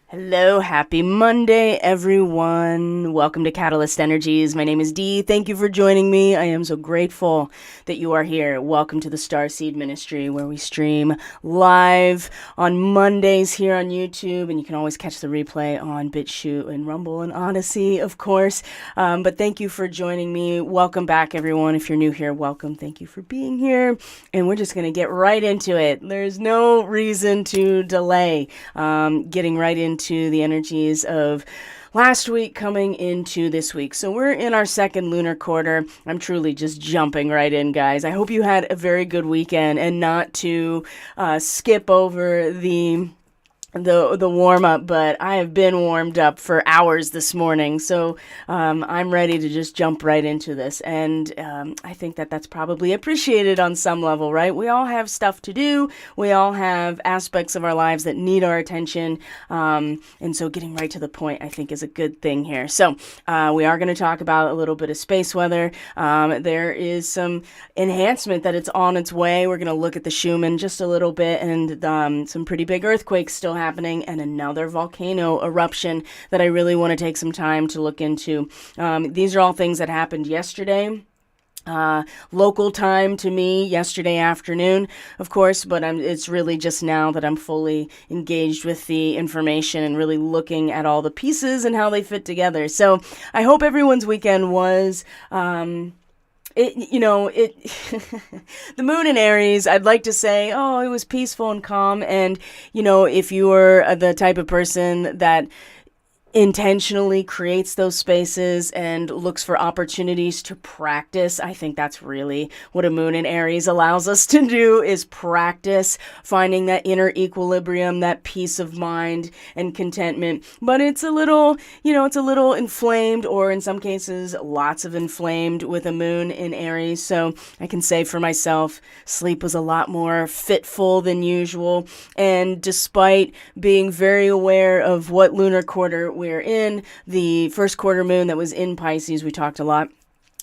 Hello, happy Monday, everyone. Welcome to Catalyst Energies. My name is Dee. Thank you for joining me. I am so grateful that you are here. Welcome to the Starseed Ministry, where we stream live on Mondays here on YouTube, and you can always catch the replay on BitChute and Rumble and Odyssey, of course. But thank you for joining me. Welcome back, everyone. If you're new here, welcome. Thank you for being here. And we're just going to get right into it. There's no reason to delay getting right into the energies of last week coming into this week. So we're in our second lunar quarter. I'm truly just jumping right in, guys. I hope you had a very good weekend, and not to skip over the warm up, but I have been warmed up for hours this morning, so I'm ready to just jump right into this. And I think that that's probably appreciated on some level, right? We all have stuff to do. We all have aspects of our lives that need our attention, and so getting right to the point, I think, is a good thing here. So we are going to talk about a little bit of space weather. There is some enhancement that it's on its way. We're going to look at the Schumann just a little bit, and some pretty big earthquakes still happening, and another volcano eruption that I really want to take some time to look into. These are all things that happened yesterday. Local time to me yesterday afternoon, of course, but it's really just now that I'm fully engaged with the information and really looking at all the pieces and how they fit together. So I hope everyone's weekend was the moon in Aries, I'd like to say, oh, it was peaceful and calm. And, if you were the type of person that intentionally creates those spaces and looks for opportunities to practice. I think that's really what a moon in Aries allows us to do, is practice finding that inner equilibrium, that peace of mind and contentment. But it's a little inflamed, or in some cases, lots of inflamed with a moon in Aries. So I can say for myself, sleep was a lot more fitful than usual. And despite being very aware of what lunar quarter we're in, the first quarter moon that was in Pisces, we talked a lot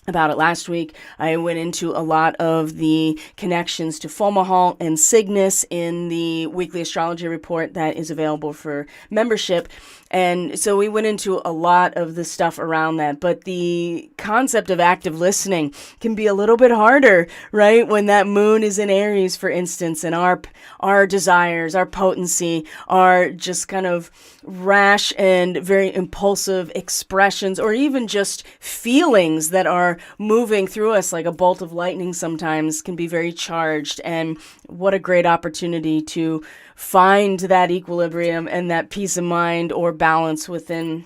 about it last week. I went into a lot of the connections to Fomalhaut and Cygnus in the weekly astrology report that is available for membership. And so we went into a lot of the stuff around that. But the concept of active listening can be a little bit harder, right? When that moon is in Aries, for instance, and our desires, our potency, are just kind of rash and very impulsive expressions, or even just feelings that are moving through us like a bolt of lightning sometimes, can be very charged. And what a great opportunity to find that equilibrium and that peace of mind or balance within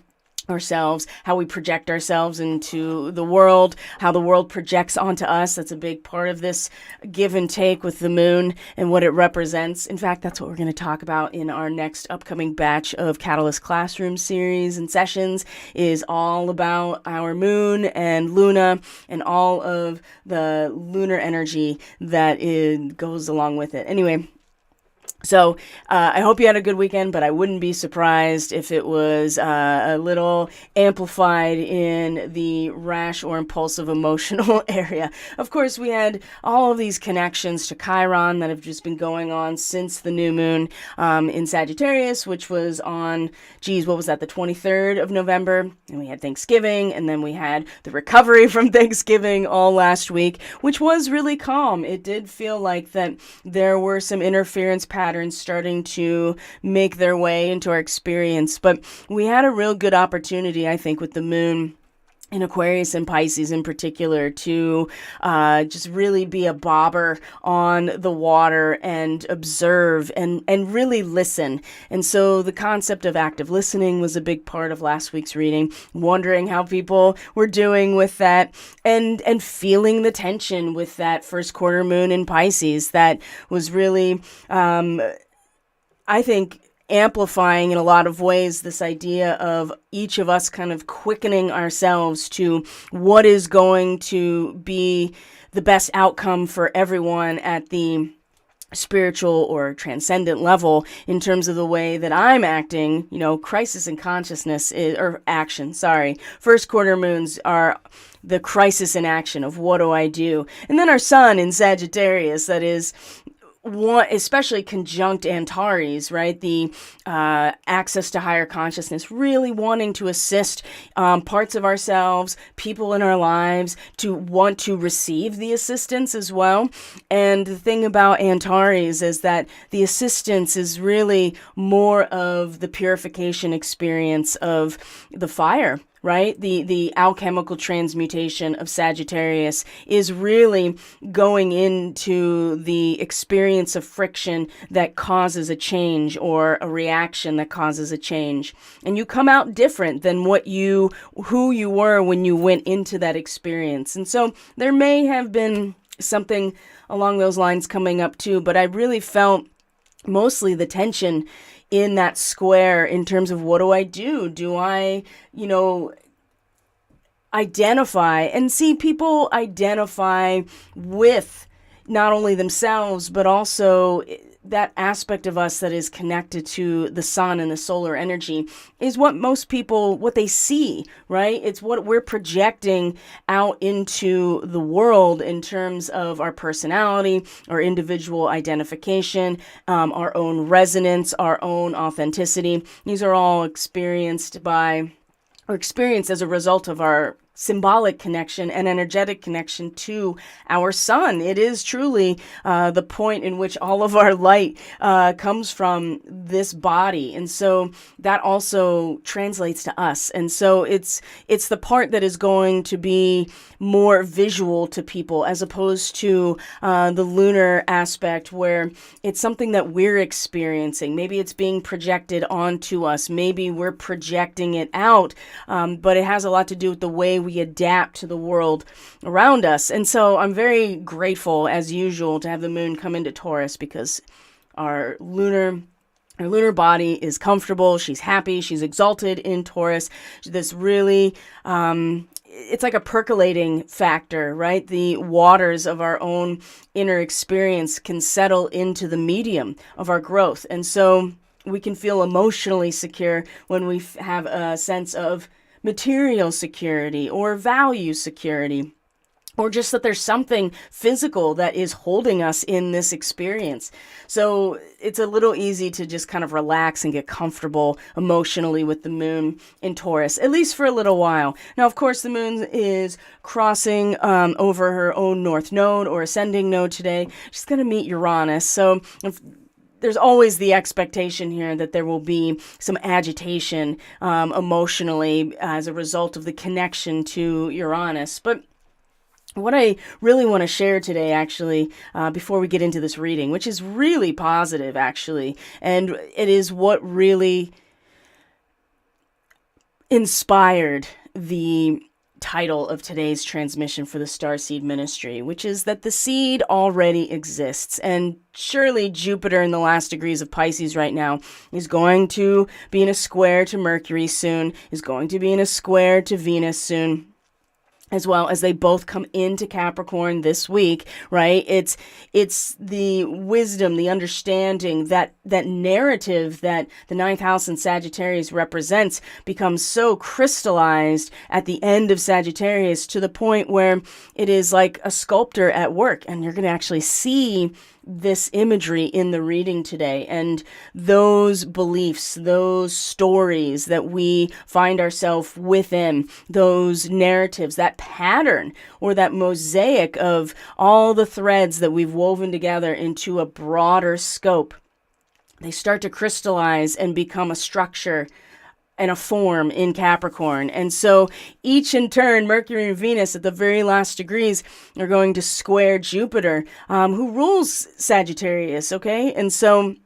ourselves, how we project ourselves into the world, how the world projects onto us. That's a big part of this give and take with the moon and what it represents. In fact, that's what we're going to talk about in our next upcoming batch of Catalyst Classroom series and sessions, is all about our moon and Luna and all of the lunar energy that goes along with it. Anyway, so I hope you had a good weekend, but I wouldn't be surprised if it was a little amplified in the rash or impulsive emotional area. Of course, we had all of these connections to Chiron that have just been going on since the new moon in Sagittarius, which was on, what was that, the 23rd of November? And we had Thanksgiving, and then we had the recovery from Thanksgiving all last week, which was really calm. It did feel like that there were some interference patterns starting to make their way into our experience. But we had a real good opportunity, I think, with the moon in Aquarius and Pisces in particular, to just really be a bobber on the water and observe and really listen. And so the concept of active listening was a big part of last week's reading, wondering how people were doing with that, and feeling the tension with that first quarter moon in Pisces that was really, I think, amplifying in a lot of ways this idea of each of us kind of quickening ourselves to what is going to be the best outcome for everyone at the spiritual or transcendent level, in terms of the way that I'm acting. Crisis in consciousness or action. First quarter moons are the crisis in action of what do I do? And then our sun in Sagittarius, that is one, especially conjunct Antares, right? The access to higher consciousness, really wanting to assist parts of ourselves, people in our lives, to want to receive the assistance as well. And the thing about Antares is that the assistance is really more of the purification experience of the fire. Right? The alchemical transmutation of Sagittarius is really going into the experience of friction that causes a change, or a reaction that causes a change. And you come out different than who you were when you went into that experience. And so there may have been something along those lines coming up too, but I really felt mostly the tension in that square in terms of, what do I do? Do I, identify and see people identify with not only themselves, but also that aspect of us that is connected to the sun and the solar energy is what most people, what they see, right? It's what we're projecting out into the world in terms of our personality, our individual identification, our own resonance, our own authenticity. These are all experienced as a result of our symbolic connection and energetic connection to our sun. It is truly the point in which all of our light comes from this body. And so that also translates to us. And so it's the part that is going to be more visual to people, as opposed to the lunar aspect, where it's something that we're experiencing. Maybe it's being projected onto us. Maybe we're projecting it out, but it has a lot to do with the way we adapt to the world around us. And so I'm very grateful, as usual, to have the moon come into Taurus, because our lunar body is comfortable. She's happy. She's exalted in Taurus. This really, it's like a percolating factor, right? The waters of our own inner experience can settle into the medium of our growth. And so we can feel emotionally secure when we have a sense of material security or value security, or just that there's something physical that is holding us in this experience. So it's a little easy to just kind of relax and get comfortable emotionally with the moon in Taurus, at least for a little while. Now, of course, the moon is crossing over her own north node or ascending node today. She's going to meet Uranus. So there's always the expectation here that there will be some agitation emotionally as a result of the connection to Uranus. But what I really want to share today, actually, before we get into this reading, which is really positive, actually, and it is what really inspired the title of today's transmission for the Starseed Ministry, which is that the seed already exists. And surely Jupiter in the last degrees of Pisces right now is going to be in a square to Mercury soon, is going to be in a square to Venus soon, as well as they both come into Capricorn this week, right? It's the wisdom, the understanding, that narrative that the ninth house in Sagittarius represents becomes so crystallized at the end of Sagittarius, to the point where it is like a sculptor at work, and you're going to actually see this imagery in the reading today. And those beliefs, those stories that we find ourselves within, those narratives, that pattern or that mosaic of all the threads that we've woven together into a broader scope, they start to crystallize and become a structure and a form in Capricorn. And so each in turn, Mercury and Venus at the very last degrees are going to square Jupiter, who rules Sagittarius, okay? And so,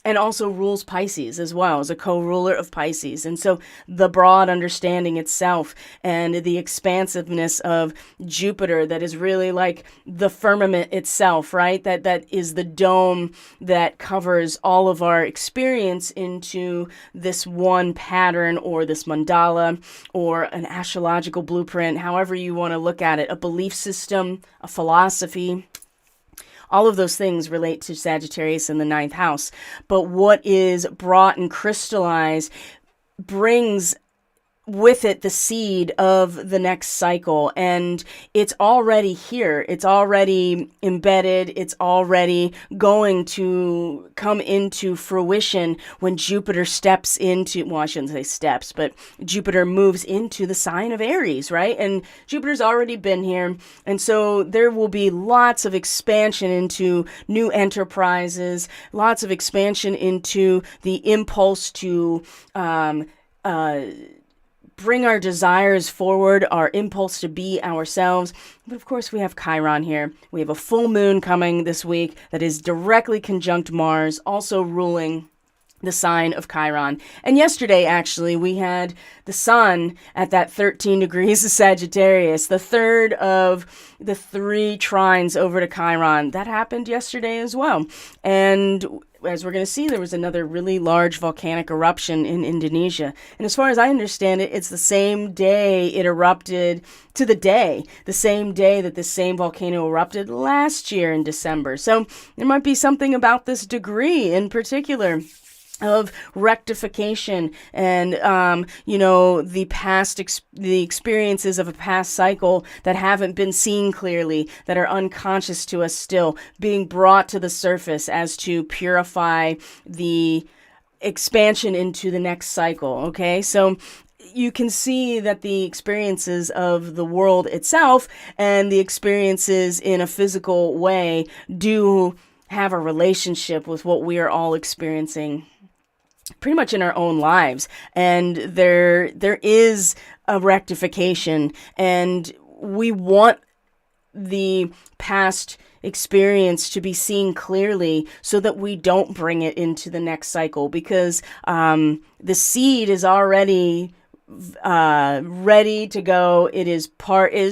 and also rules Pisces as well, as a co-ruler of Pisces. And so the broad understanding itself and the expansiveness of Jupiter, that is really like the firmament itself, right? That is the dome that covers all of our experience into this one pattern, or this mandala, or an astrological blueprint, however you want to look at it, a belief system, a philosophy. All of those things relate to Sagittarius in the ninth house. But what is brought and crystallized brings with it the seed of the next cycle, and it's already here. It's already embedded. It's already going to come into fruition when Jupiter steps into, well, I shouldn't say steps, but Jupiter moves into the sign of Aries, right? And Jupiter's already been here, and so there will be lots of expansion into new enterprises, lots of expansion into the impulse to bring our desires forward, our impulse to be ourselves. But of course, we have Chiron here. We have a full moon coming this week that is directly conjunct Mars, also ruling the sign of Chiron. And yesterday, actually, we had the sun at that 13 degrees of Sagittarius, the third of the 3 trines over to Chiron. That happened yesterday as well. And as we're going to see, there was another really large volcanic eruption in Indonesia. And as far as I understand it, it's the same day it erupted to the same day that this same volcano erupted last year in December. So there might be something about this degree in particular of rectification and, the experiences of a past cycle that haven't been seen clearly, that are unconscious to us still, being brought to the surface as to purify the expansion into the next cycle. Okay. So you can see that the experiences of the world itself and the experiences in a physical way do have a relationship with what we are all experiencing pretty much in our own lives. And there is a rectification, and we want the past experience to be seen clearly so that we don't bring it into the next cycle, because the seed is already ready to go. It is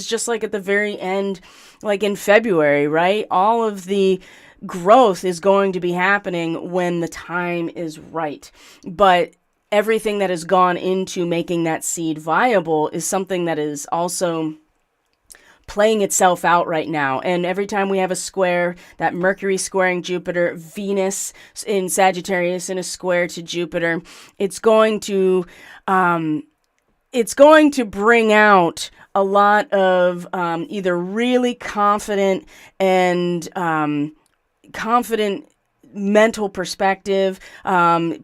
just like at the very end, like in February, right? All of the growth is going to be happening when the time is right. But everything that has gone into making that seed viable is something that is also playing itself out right now. And every time we have a square, that Mercury squaring Jupiter, Venus in Sagittarius in a square to Jupiter, it's going to bring out a lot of either really confident mental perspective,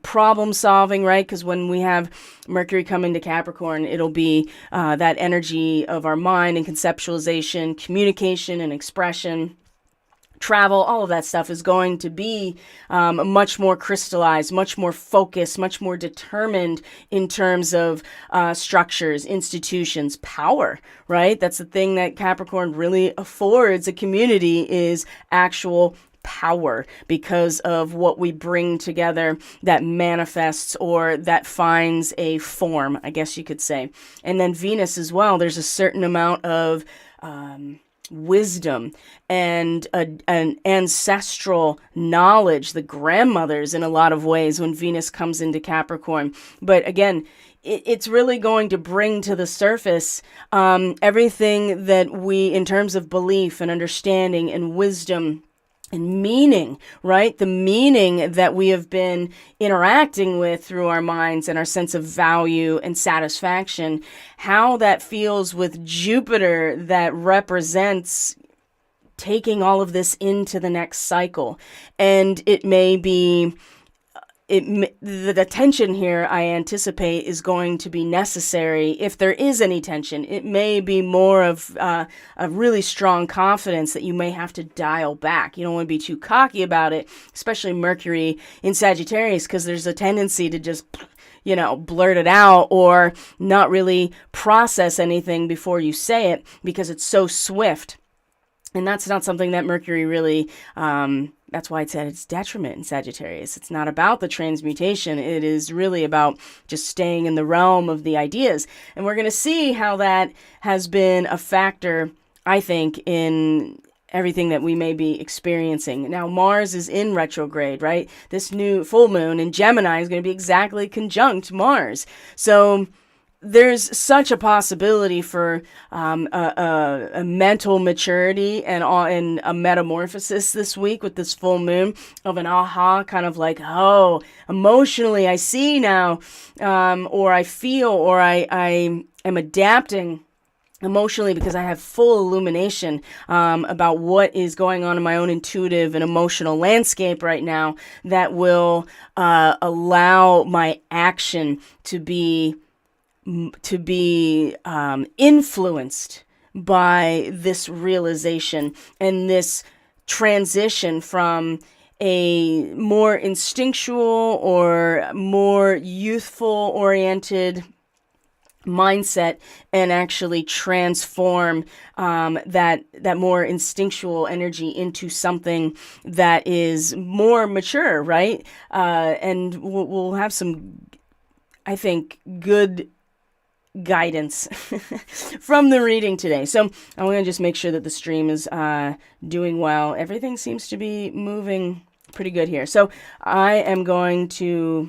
problem solving, right? Because when we have Mercury come into Capricorn, it'll be that energy of our mind and conceptualization, communication and expression, travel, all of that stuff is going to be much more crystallized, much more focused, much more determined in terms of structures, institutions, power, right? That's the thing that Capricorn really affords a community, is actual power, because of what we bring together that manifests or that finds a form, I guess you could say. And then Venus as well, there's a certain amount of wisdom and an ancestral knowledge, the grandmothers in a lot of ways when Venus comes into Capricorn. But again, it's really going to bring to the surface everything that we, in terms of belief and understanding and wisdom and meaning, right? The meaning that we have been interacting with through our minds and our sense of value and satisfaction, how that feels with Jupiter that represents taking all of this into the next cycle. And it may be, the tension here, I anticipate, is going to be necessary. If there is any tension, it may be more of a really strong confidence that you may have to dial back. You don't want to be too cocky about it, especially Mercury in Sagittarius, because there's a tendency to just, blurt it out or not really process anything before you say it, because it's so swift. And that's not something that Mercury really, that's why it's at its detriment in Sagittarius. It's not about the transmutation. It is really about just staying in the realm of the ideas. And we're going to see how that has been a factor, I think, in everything that we may be experiencing. Now, Mars is in retrograde, right? This new full moon in Gemini is going to be exactly conjunct Mars. So there's such a possibility for a mental maturity and a metamorphosis this week with this full moon of an aha, kind of like, oh, emotionally I see now, or I feel, or I am adapting emotionally because I have full illumination about what is going on in my own intuitive and emotional landscape right now that will allow my action to be influenced by this realization and this transition from a more instinctual or more youthful oriented mindset and actually transform that more instinctual energy into something that is more mature, right? And we'll have some, I think, good guidance from the reading today. So I'm going to just make sure that the stream is doing well. Everything seems to be moving pretty good here. So I am going to,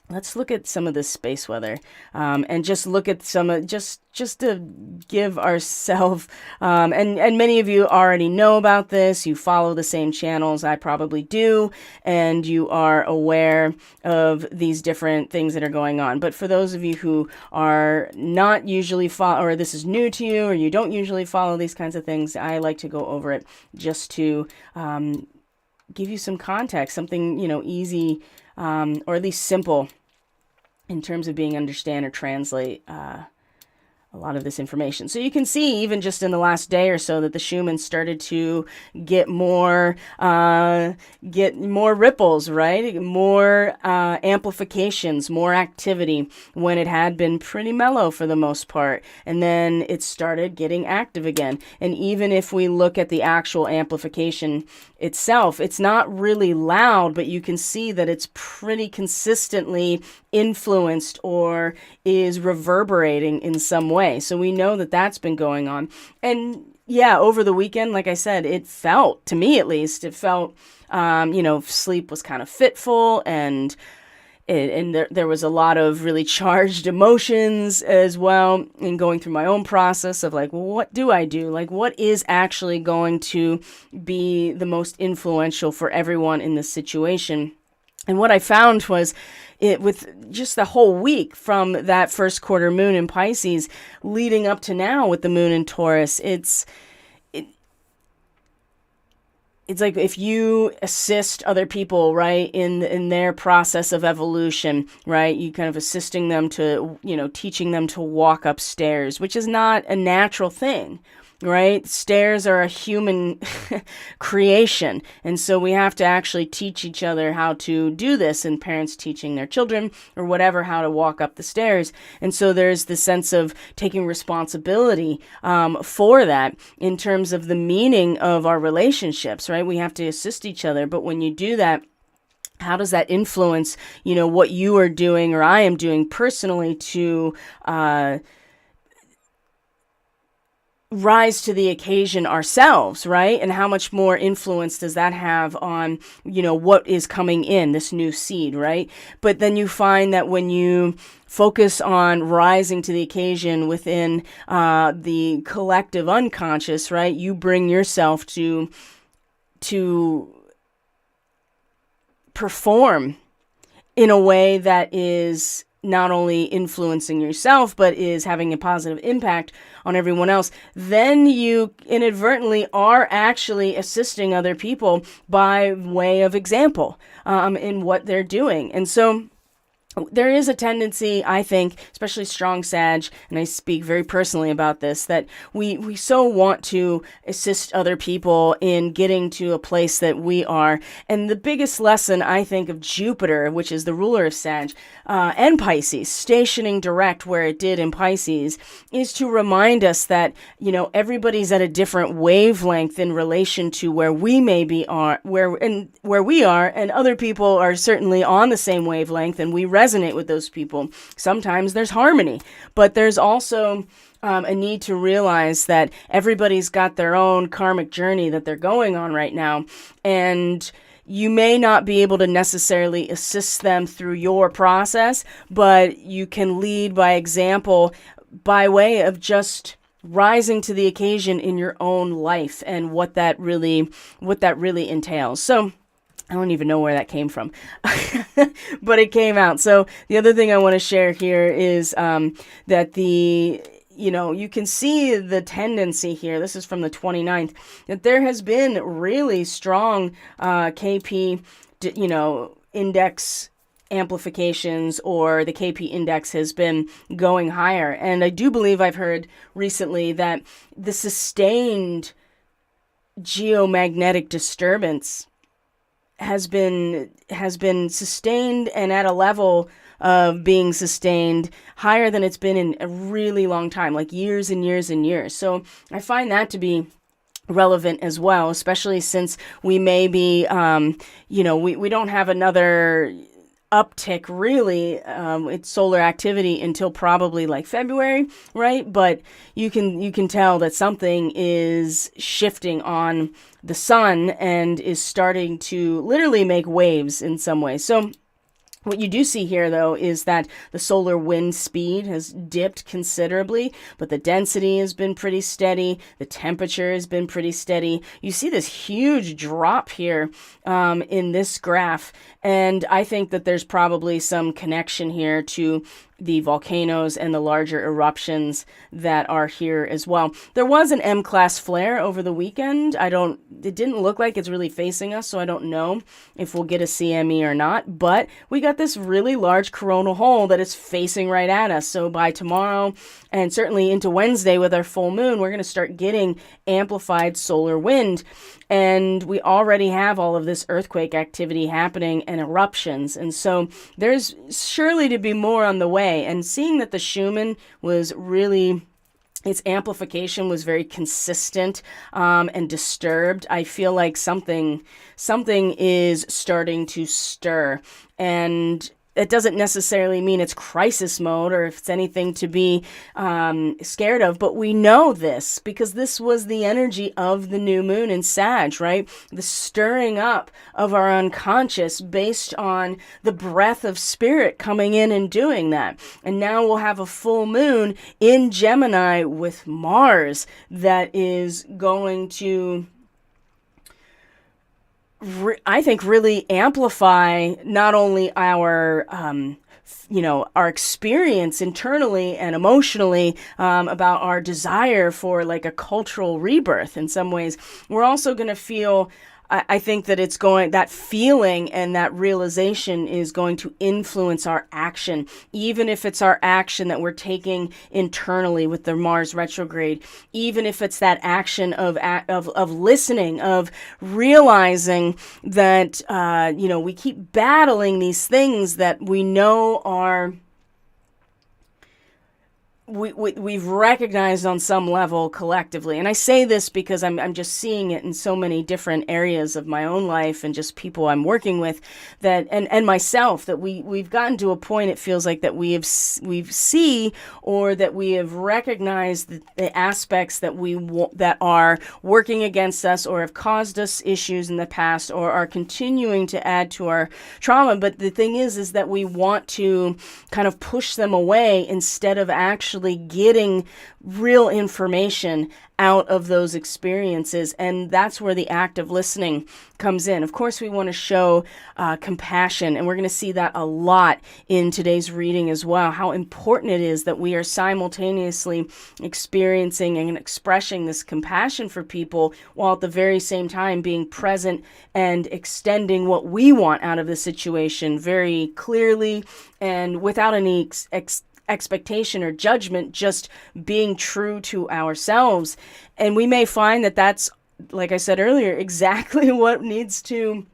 let's look at some of this space weather and just look at some of, just to give ourselves, and many of you already know about this. You follow the same channels I probably do, and you are aware of these different things that are going on. But for those of you who are not usually follow, or this is new to you, or you don't usually follow these kinds of things, I like to go over it just to give you some context, something, easy, or at least simple in terms of being understand or translate a lot of this information. So you can see even just in the last day or so that the Schumann started to get more ripples, right? More amplifications, more activity when it had been pretty mellow for the most part. And then it started getting active again. And even if we look at the actual amplification itself, it's not really loud, but you can see that it's pretty consistently influenced or is reverberating in some way. So we know that that's been going on. And yeah, over the weekend, like I said, it felt, to me at least, it felt, sleep was kind of fitful, and there was a lot of really charged emotions as well in going through my own process of like, well, what do I do? Like, what is actually going to be the most influential for everyone in this situation? And what I found was with just the whole week from that first quarter moon in Pisces leading up to now with the moon in Taurus, it's like if you assist other people, right, in their process of evolution, right, you kind of assisting them to, teaching them to walk upstairs, which is not a natural thing. Right? Stairs are a human creation. And so we have to actually teach each other how to do this, and parents teaching their children or whatever how to walk up the stairs. And so there's the sense of taking responsibility for that in terms of the meaning of our relationships, right? We have to assist each other. But when you do that, how does that influence, what you are doing or I am doing personally to rise to the occasion ourselves, right? And how much more influence does that have on, what is coming in, this new seed, right? But then you find that when you focus on rising to the occasion within the collective unconscious, right? You bring yourself to perform in a way that is not only influencing yourself, but is having a positive impact on everyone else, then you inadvertently are actually assisting other people by way of example in what they're doing. And so there is a tendency, I think, especially strong Sag, and I speak very personally about this, that we so want to assist other people in getting to a place that we are. And the biggest lesson, I think, of Jupiter, which is the ruler of Sag, and Pisces, stationing direct where it did in Pisces, is to remind us that, everybody's at a different wavelength in relation to where we maybe are, where we are, and other people are certainly on the same wavelength, and we resonate with those people. Sometimes there's harmony, but there's also a need to realize that everybody's got their own karmic journey that they're going on right now. And you may not be able to necessarily assist them through your process, but you can lead by example by way of just rising to the occasion in your own life and what that really entails. So I don't even know where that came from, but it came out. So the other thing I want to share here is that you can see the tendency here. This is from the 29th, that there has been really strong KP, index amplifications, or the KP index has been going higher. And I do believe I've heard recently that the sustained geomagnetic disturbance has been sustained and at a level of being sustained higher than it's been in a really long time, like years and years and years. So I find that to be relevant as well, especially since we may be, we don't have another uptick really it's solar activity until probably like February, right? But you can tell that something is shifting on the sun and is starting to literally make waves in some way. So what you do see here, though, is that the solar wind speed has dipped considerably, but the density has been pretty steady. The temperature has been pretty steady. You see this huge drop here in this graph, and I think that there's probably some connection here to the volcanoes and the larger eruptions that are here as well. There was an M-class flare over the weekend. It didn't look like it's really facing us, so I don't know if we'll get a CME or not, but we got this really large coronal hole that is facing right at us. So by tomorrow and certainly into Wednesday with our full moon, we're going to start getting amplified solar wind. And we already have all of this earthquake activity happening and eruptions. And so there's surely to be more on the way. And seeing that the Schumann was really, its amplification was very consistent and disturbed, I feel like something is starting to stir. And it doesn't necessarily mean it's crisis mode or if it's anything to be scared of, but we know this because this was the energy of the new moon in Sag, right? The stirring up of our unconscious based on the breath of spirit coming in and doing that. And now we'll have a full moon in Gemini with Mars that is going to, I think, really amplify not only our experience internally and emotionally about our desire for like a cultural rebirth in some ways. We're also going to feel, I think that that feeling and that realization is going to influence our action, even if it's our action that we're taking internally with the Mars retrograde, even if it's that action of listening, of realizing that, we keep battling these things that we know are, we've recognized on some level collectively. And I say this because I'm just seeing it in so many different areas of my own life and just people I'm working with, that and myself, that we've gotten to a point, it feels like, that we have recognized the aspects that that are working against us or have caused us issues in the past or are continuing to add to our trauma. But the thing is that we want to kind of push them away instead of actually getting real information out of those experiences. And that's where the act of listening comes in. Of course, we want to show compassion, and we're going to see that a lot in today's reading as well, how important it is that we are simultaneously experiencing and expressing this compassion for people while at the very same time being present and extending what we want out of the situation very clearly and without any expectation or judgment, just being true to ourselves. And we may find that that's, like I said earlier, exactly what needs to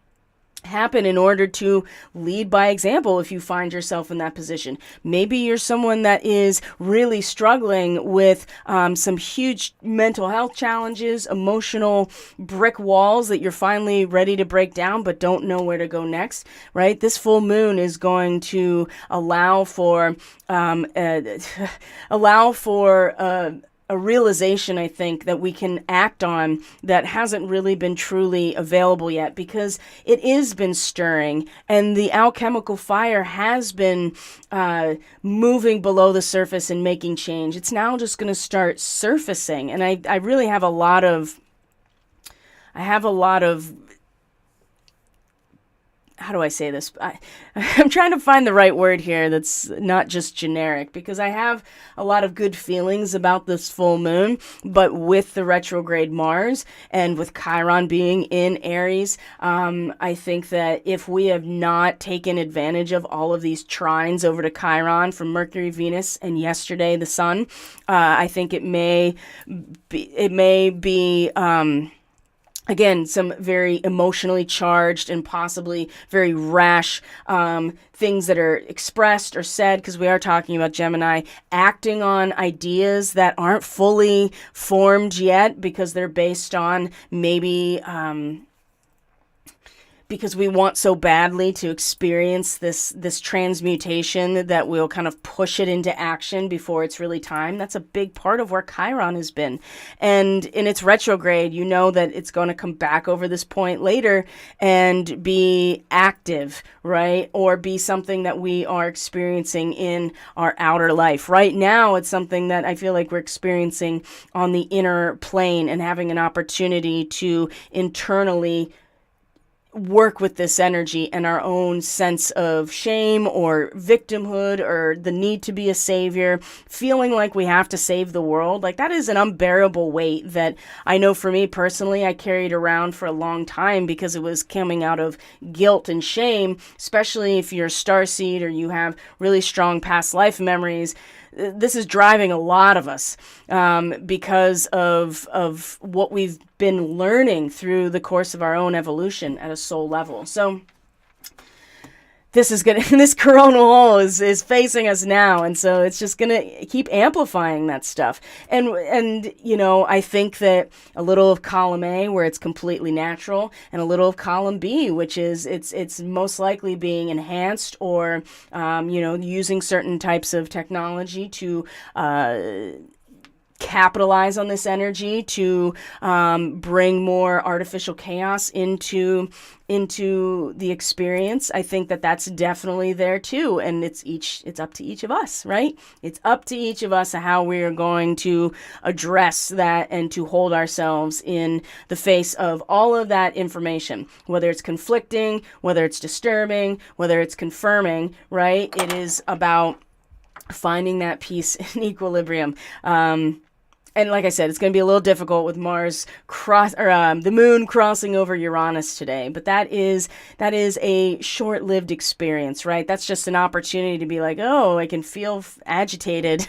happen in order to lead by example if you find yourself in that position. Maybe you're someone that is really struggling with some huge mental health challenges, emotional brick walls that you're finally ready to break down but don't know where to go next, right? This full moon is going to allow for a realization, I think, that we can act on that hasn't really been truly available yet, because it is been stirring, and the alchemical fire has been moving below the surface and making change. It's now just going to start surfacing, and I really have a lot of how do I say this? I'm trying to find the right word here that's not just generic, because I have a lot of good feelings about this full moon, but with the retrograde Mars and with Chiron being in Aries, I think that if we have not taken advantage of all of these trines over to Chiron from Mercury, Venus, and yesterday the Sun, I think it may be again, some very emotionally charged and possibly very rash things that are expressed or said, because we are talking about Gemini acting on ideas that aren't fully formed yet, because they're based on maybe because we want so badly to experience this transmutation that we'll kind of push it into action before it's really time. That's a big part of where Chiron has been. And in its retrograde, you know that it's going to come back over this point later and be active, right? Or be something that we are experiencing in our outer life. Right now, it's something that I feel like we're experiencing on the inner plane and having an opportunity to internally work with this energy and our own sense of shame or victimhood or the need to be a savior, feeling like we have to save the world. Like, that is an unbearable weight that I know for me personally, I carried around for a long time, because it was coming out of guilt and shame, especially if you're a starseed or you have really strong past life memories. This is driving a lot of us because of what we've been learning through the course of our own evolution at a soul level. So this coronal is facing us now, and so it's just gonna keep amplifying that stuff. And you know, I think that a little of column A, where it's completely natural, and a little of column B, which is it's most likely being enhanced or using certain types of technology to capitalize on this energy to bring more artificial chaos into the experience. I think that that's definitely there too, and it's up to each of us, right? It's up to each of us how we are going to address that and to hold ourselves in the face of all of that information, whether it's conflicting, whether it's disturbing, whether it's confirming, right? It is about finding that peace and equilibrium. And like I said, it's going to be a little difficult with Mars the moon crossing over Uranus today, but that is a short-lived experience, right? That's just an opportunity to be like, oh, I can feel agitated,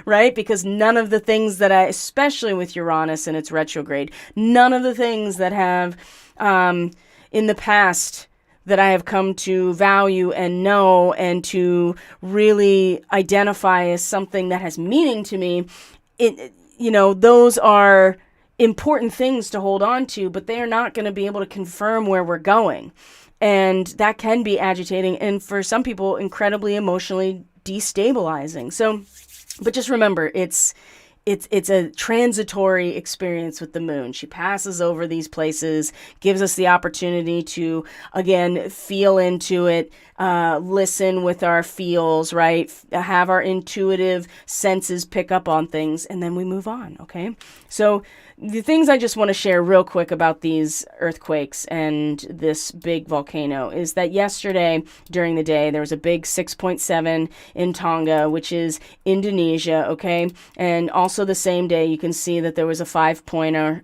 right? Because none of the things that especially with Uranus and its retrograde, none of the things that have in the past that I have come to value and know and to really identify as something that has meaning to me, those are important things to hold on to, but they are not going to be able to confirm where we're going. And that can be agitating, and for some people, incredibly emotionally destabilizing. So, but just remember, it's a transitory experience with the moon. She passes over these places, gives us the opportunity to, again, feel into it, listen with our feels, right? Have our intuitive senses pick up on things, and then we move on, okay? So the things I just want to share real quick about these earthquakes and this big volcano is that yesterday during the day, there was a big 6.7 in Tonga, which is Indonesia, okay? And also the same day, you can see that there was a 5.0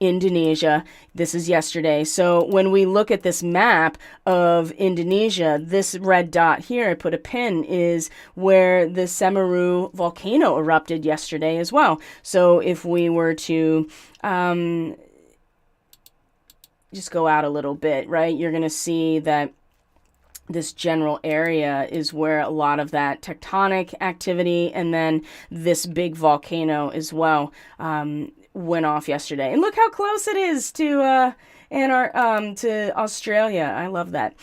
Indonesia. This is yesterday. So when we look at this map of Indonesia, this red dot here, I put a pin, is where the Semeru volcano erupted yesterday as well. So if we were to just go out a little bit, right, you're going to see that this general area is where a lot of that tectonic activity and then this big volcano as well went off yesterday. And look how close it is to to Australia. I love that.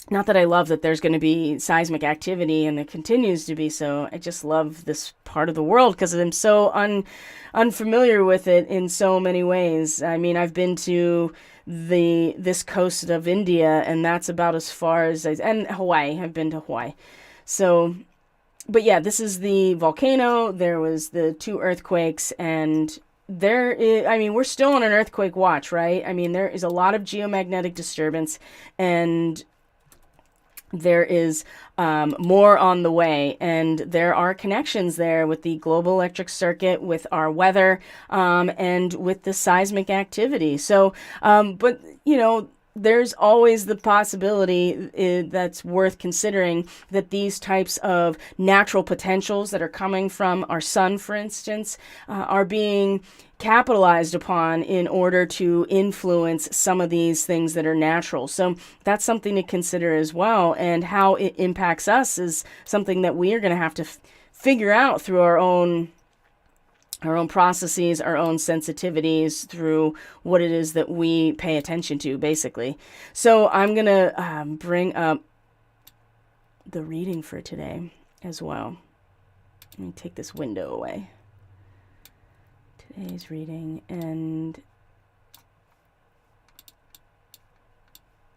not that I love that there's going to be seismic activity and it continues to be so. I just love this part of the world because I'm so unfamiliar with it in so many ways. I mean, I've been to this coast of India, and that's about as far as and Hawaii. I've been to Hawaii. So, but yeah, this is the volcano. There was the 2 earthquakes, and there is, I mean, we're still on an earthquake watch, right? I mean, there is a lot of geomagnetic disturbance, and there is more on the way, and there are connections there with the global electric circuit, with our weather, and with the seismic activity. So, but there's always the possibility that's worth considering, that these types of natural potentials that are coming from our sun, for instance, are being capitalized upon in order to influence some of these things that are natural. So that's something to consider as well. And how it impacts us is something that we are going to have to figure out through our own processes, our own sensitivities, through what it is that we pay attention to, basically. So I'm going to bring up the reading for today as well. Let me take this window away. Today's reading, and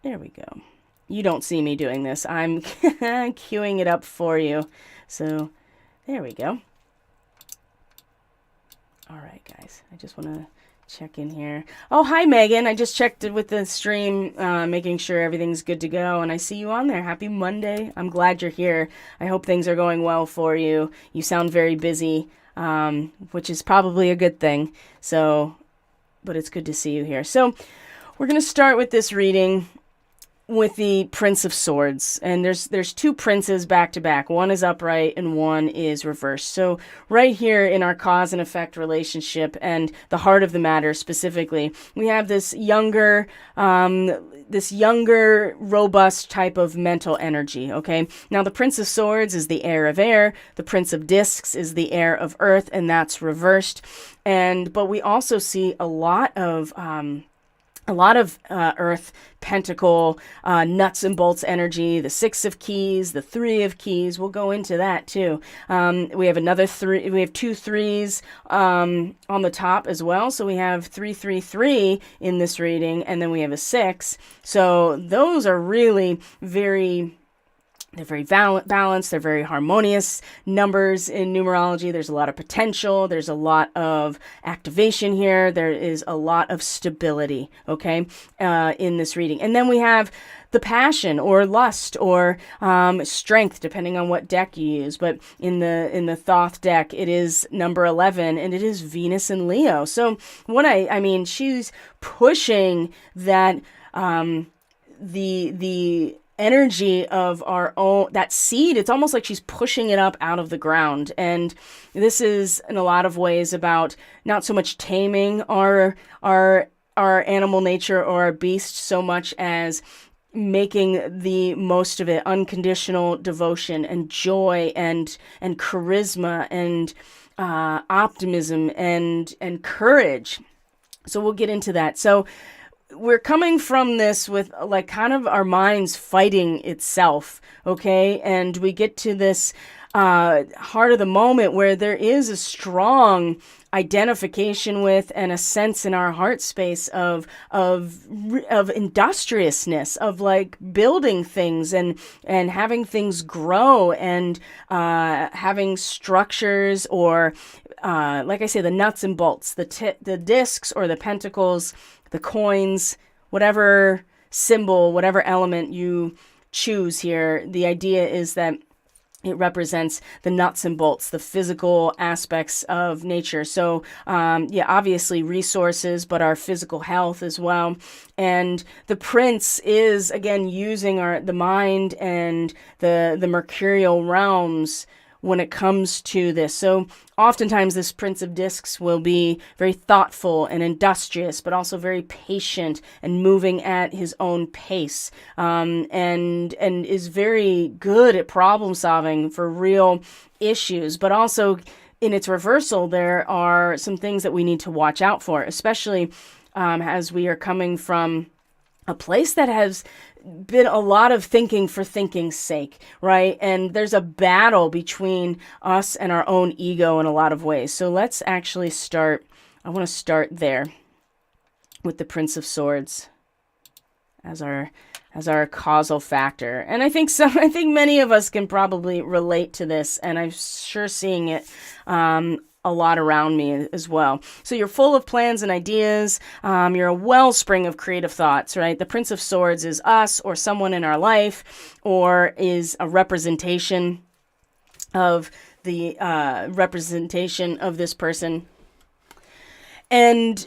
there we go. You don't see me doing this. I'm queuing it up for you. So there we go. All right, guys, I just want to check in here. Oh, hi, Megan. I just checked it with the stream, making sure everything's good to go, and I see you on there. Happy Monday. I'm glad you're here. I hope things are going well for you. You sound very busy, which is probably a good thing. So, but it's good to see you here. So we're going to start with this reading with the Prince of Swords, and there's 2 princes back to back. One is upright and one is reversed. So right here in our cause and effect relationship and the heart of the matter specifically, we have this younger, robust type of mental energy. Okay, now the Prince of Swords is the heir of air. The Prince of Discs is the heir of earth, and that's reversed. But we also see a lot of earth, pentacle, nuts and bolts energy, the 6 of keys, the 3 of keys. We'll go into that too. We have another 3. We have 2 3s on the top as well. So we have 3 3 3 in this reading, and then we have a 6. So those are really they're very balanced. They're very harmonious numbers in numerology. There's a lot of potential. There's a lot of activation here. There is a lot of stability, okay, in this reading. And then we have the passion or lust or strength, depending on what deck you use. But in the Thoth deck, it is number 11, and it is Venus and Leo. So what I mean, she's pushing that the energy of our own, that seed. It's almost like she's pushing it up out of the ground. And this is in a lot of ways about not so much taming our animal nature or our beast, so much as making the most of it. Unconditional devotion and joy and charisma and optimism and courage. So we'll get into that. So we're coming from this with like kind of our minds fighting itself, okay? And we get to this heart of the moment where there is a strong identification with and a sense in our heart space of industriousness, of like building things and having things grow and having structures, or like I say, the nuts and bolts, the discs or the pentacles, the coins, whatever symbol, whatever element you choose here. The idea is that it represents the nuts and bolts, the physical aspects of nature. So, obviously resources, but our physical health as well. And the prince is, again, using the mind and the mercurial realms when it comes to this. So oftentimes this Prince of Discs will be very thoughtful and industrious, but also very patient and moving at his own pace, and is very good at problem solving for real issues. But also in its reversal, there are some things that we need to watch out for, especially as we are coming from a place that has been a lot of thinking for thinking's sake, right? And there's a battle between us and our own ego in a lot of ways. So let's actually start. I want to start there with the Prince of Swords as our causal factor. And I think many of us can probably relate to this, and I'm sure seeing it a lot around me as well. So you're full of plans and ideas. You're a wellspring of creative thoughts, right? The Prince of Swords is us or someone in our life, or is a representation of the representation of this person. And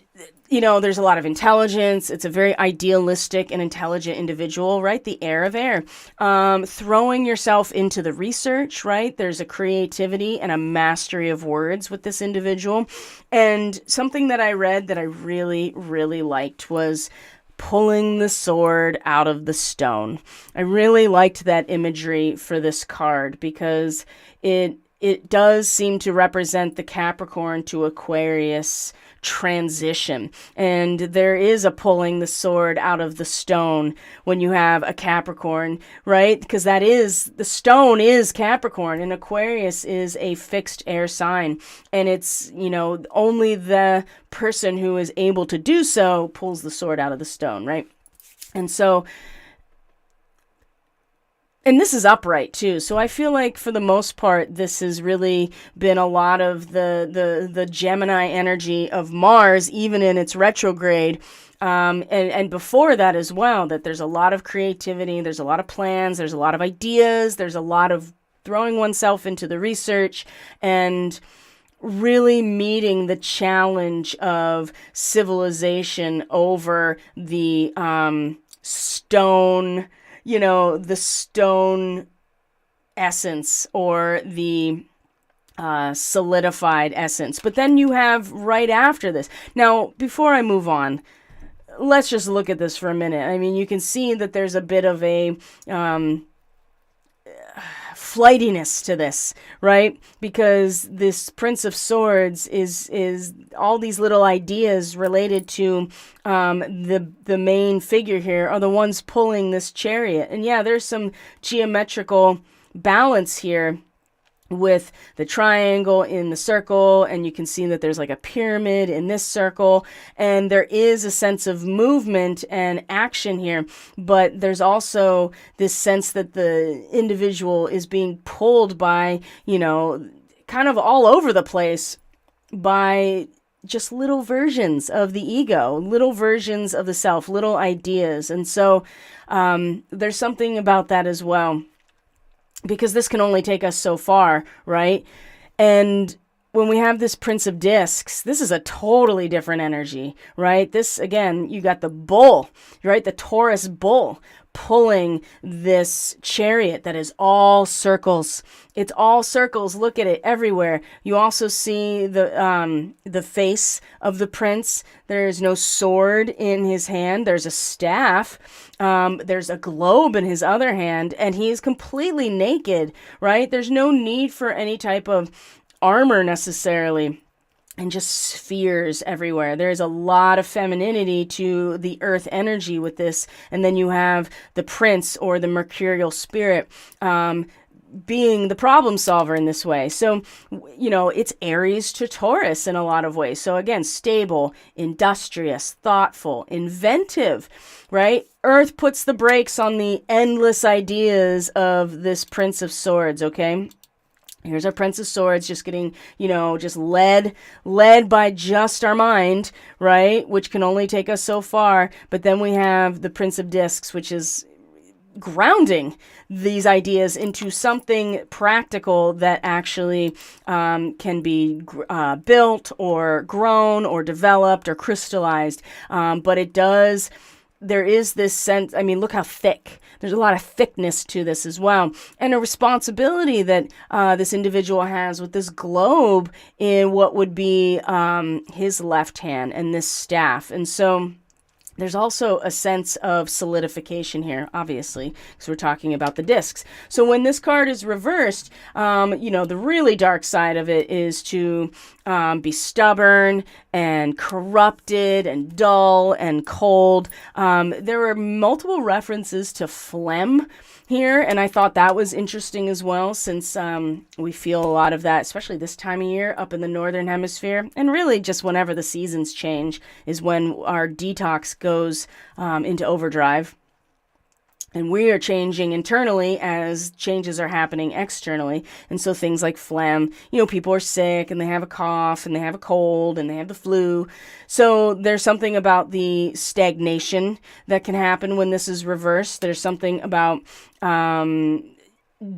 there's a lot of intelligence. It's a very idealistic and intelligent individual, right? The heir of air. Throwing yourself into the research, right? There's a creativity and a mastery of words with this individual. And something that I read that I really, really liked was pulling the sword out of the stone. I really liked that imagery for this card because it does seem to represent the Capricorn to Aquarius transition. And there is a pulling the sword out of the stone when you have a Capricorn, right? Because the stone is Capricorn, and Aquarius is a fixed air sign. And it's, only the person who is able to do so pulls the sword out of the stone, right? And so, and this is upright too. So I feel like for the most part, this has really been a lot of the Gemini energy of Mars, even in its retrograde. And before that as well, that there's a lot of creativity, there's a lot of plans, there's a lot of ideas, there's a lot of throwing oneself into the research and really meeting the challenge of civilization over the stone, the stone essence or the solidified essence. But then you have right after this. Now, before I move on, let's just look at this for a minute. I mean, you can see that there's a bit of a flightiness to this, right? Because this Prince of Swords is all these little ideas related to the main figure here are the ones pulling this chariot. And yeah, there's some geometrical balance here with the triangle in the circle, and you can see that there's like a pyramid in this circle, and there is a sense of movement and action here, but there's also this sense that the individual is being pulled by, kind of all over the place by just little versions of the ego, little versions of the self, little ideas. And so there's something about that as well, because this can only take us so far, right? And when we have this Prince of Discs, this is a totally different energy, right? This, again, you got the bull, right? The Taurus bull pulling this chariot that is all circles. It's all circles. Look at it everywhere. You also see the face of the prince. There's no sword in his hand. There's a staff. There's a globe in his other hand, and he is completely naked, right? There's no need for any type of armor necessarily. And just spheres everywhere. There's a lot of femininity to the earth energy with this. And then you have the prince or the mercurial spirit being the problem solver in this way. So, it's Aries to Taurus in a lot of ways. So again, stable, industrious, thoughtful, inventive, right? Earth puts the brakes on the endless ideas of this Prince of Swords, okay? Here's our Prince of Swords just getting, just led by just our mind, right? Which can only take us so far. But then we have the Prince of Discs, which is grounding these ideas into something practical that actually can be built or grown or developed or crystallized. But there is this sense, look how thick. There's a lot of thickness to this as well. And a responsibility that this individual has with this globe in what would be his left hand and this staff. And so There's also a sense of solidification here, obviously, because we're talking about the discs. So when this card is reversed, the really dark side of it is to be stubborn and corrupted and dull and cold. There are multiple references to phlegm here, and I thought that was interesting as well, since we feel a lot of that, especially this time of year up in the northern hemisphere, and really just whenever the seasons change is when our detox goes into overdrive. And we are changing internally as changes are happening externally. And so things like phlegm, people are sick and they have a cough and they have a cold and they have the flu. So there's something about the stagnation that can happen when this is reversed. There's something about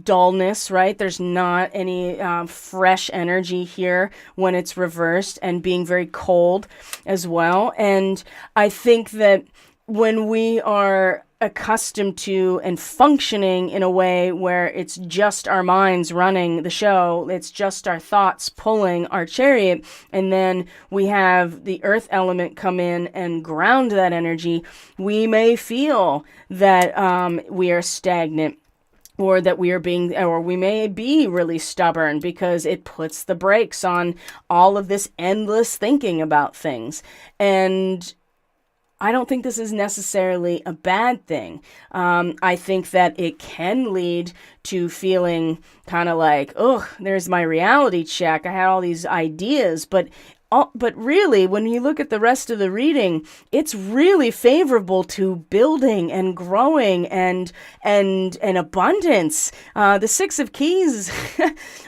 dullness, right? There's not any fresh energy here when it's reversed, and being very cold as well. And I think that when we are accustomed to and functioning in a way where it's just our minds running the show, it's just our thoughts pulling our chariot, and then we have the earth element come in and ground that energy, we may feel that we are stagnant, or that we may be really stubborn, because it puts the brakes on all of this endless thinking about things. And I don't think this is necessarily a bad thing. I think that it can lead to feeling kind of like, oh, there's my reality check. I had all these ideas, but really, when you look at the rest of the reading, it's really favorable to building and growing and abundance. The Six of Keys,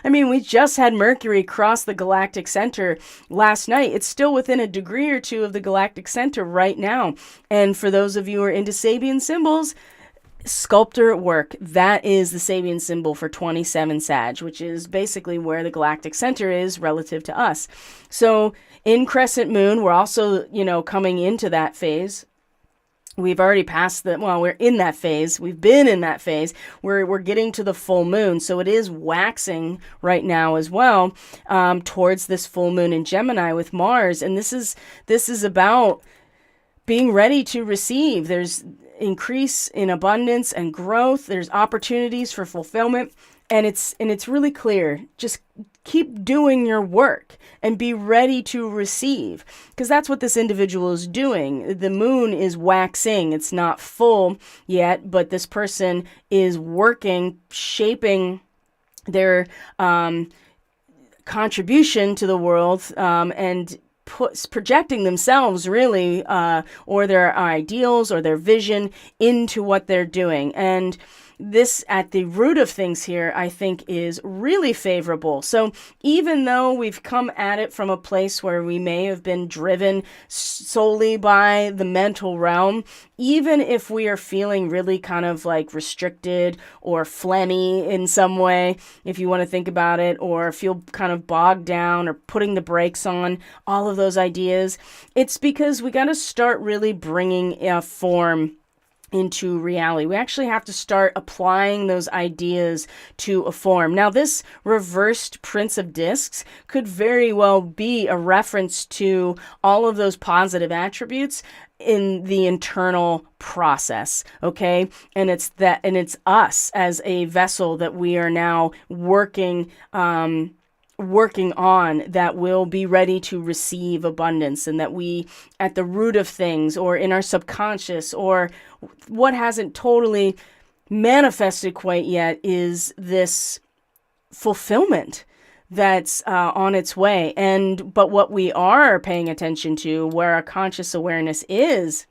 I mean, we just had Mercury cross the galactic center last night. It's still within a degree or two of the galactic center right now. And for those of you who are into Sabian symbols, sculptor at work, that is the Sabian symbol for 27 Sag, which is basically where the galactic center is relative to us. So in crescent moon, we're also, coming into that phase. We've already passed we're in that phase. We've been in that phase. We're getting to the full moon. So it is waxing right now as well, towards this full moon in Gemini with Mars. And this is about being ready to receive. There's increase in abundance and growth. There's opportunities for fulfillment, and it's really clear. Just keep doing your work and be ready to receive, because that's what this individual is doing. The moon is waxing. It's not full yet, but this person is working, shaping their contribution to the world, and projecting themselves really, or their ideals or their vision into what they're doing. And this, at the root of things here, I think is really favorable. So even though we've come at it from a place where we may have been driven solely by the mental realm, even if we are feeling really kind of like restricted or phlegmy in some way, if you want to think about it, or feel kind of bogged down or putting the brakes on all of those ideas, it's because we got to start really bringing a form into reality. We actually have to start applying those ideas to a form. Now, this reversed Prince of Discs could very well be a reference to all of those positive attributes in the internal process, okay? And it's us as a vessel that we are now working on, that will be ready to receive abundance, and that we, at the root of things, or in our subconscious, or what hasn't totally manifested quite yet, is this fulfillment that's on its way. But what we are paying attention to, where our conscious awareness is,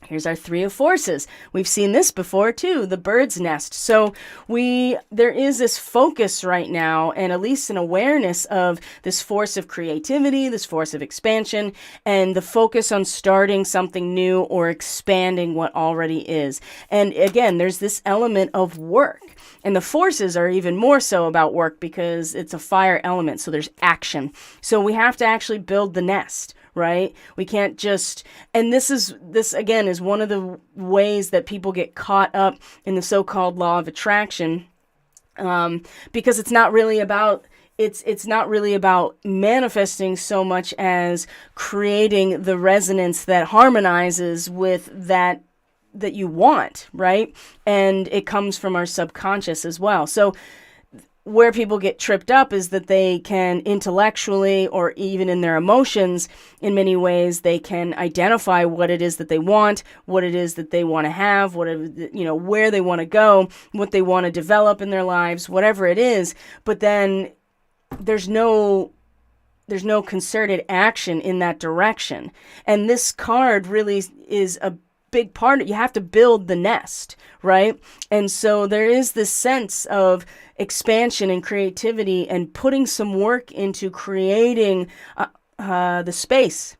here's our Three of Forces. We've seen this before too, the bird's nest. So there is this focus right now, and at least an awareness of this force of creativity, this force of expansion, and the focus on starting something new or expanding what already is. And again, there's this element of work. And the forces are even more so about work, because it's a fire element. So there's action. So we have to actually build the nest, right? We can't just, and this again is one of the ways that people get caught up in the so-called law of attraction, because it's not really about it's not really about manifesting so much as creating the resonance that harmonizes with that you want, right? And it comes from our subconscious as well. So where people get tripped up is that they can intellectually, or even in their emotions, in many ways, they can identify what it is that they want, what it is that they want to have, where they want to go, what they want to develop in their lives, whatever it is. But then there's no concerted action in that direction. And this card really is a big part. You have to build the nest, right? And so there is this sense of expansion and creativity and putting some work into creating the space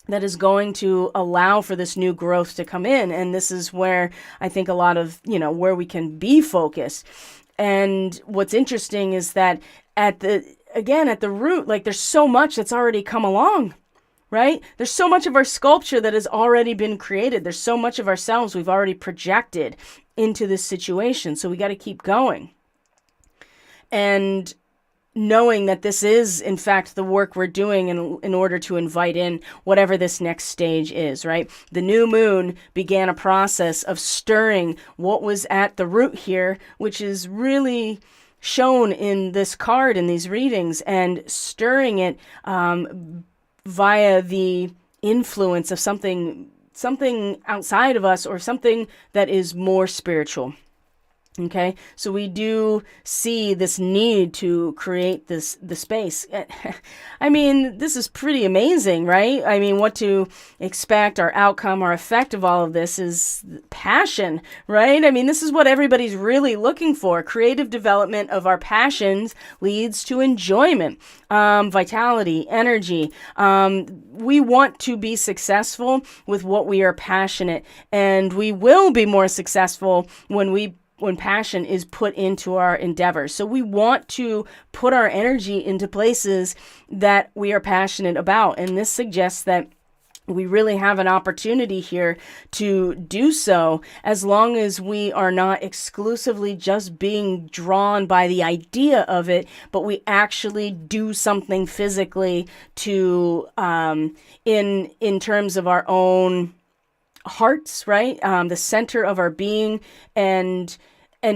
that is going to allow for this new growth to come in. And this is where I think a lot of, where we can be focused. And what's interesting is that at the root, like, there's so much that's already come along, right? There's so much of our sculpture that has already been created. There's so much of ourselves we've already projected into this situation. So we got to keep going. And knowing that this is, in fact, the work we're doing in order to invite in whatever this next stage is, right? The new moon began a process of stirring what was at the root here, which is really shown in this card, in these readings, and stirring it via the influence of something outside of us, or something that is more spiritual. Okay, so we do see this need to create the space. I mean, this is pretty amazing, right? I mean, what to expect, our outcome, our effect of all of this is passion, right? I mean, this is what everybody's really looking for. Creative development of our passions leads to enjoyment, vitality, energy. We want to be successful with what we are passionate, and we will be more successful when passion is put into our endeavors. So we want to put our energy into places that we are passionate about. And this suggests that we really have an opportunity here to do so, as long as we are not exclusively just being drawn by the idea of it, but we actually do something physically to, in terms of our own hearts, right? The center of our being, and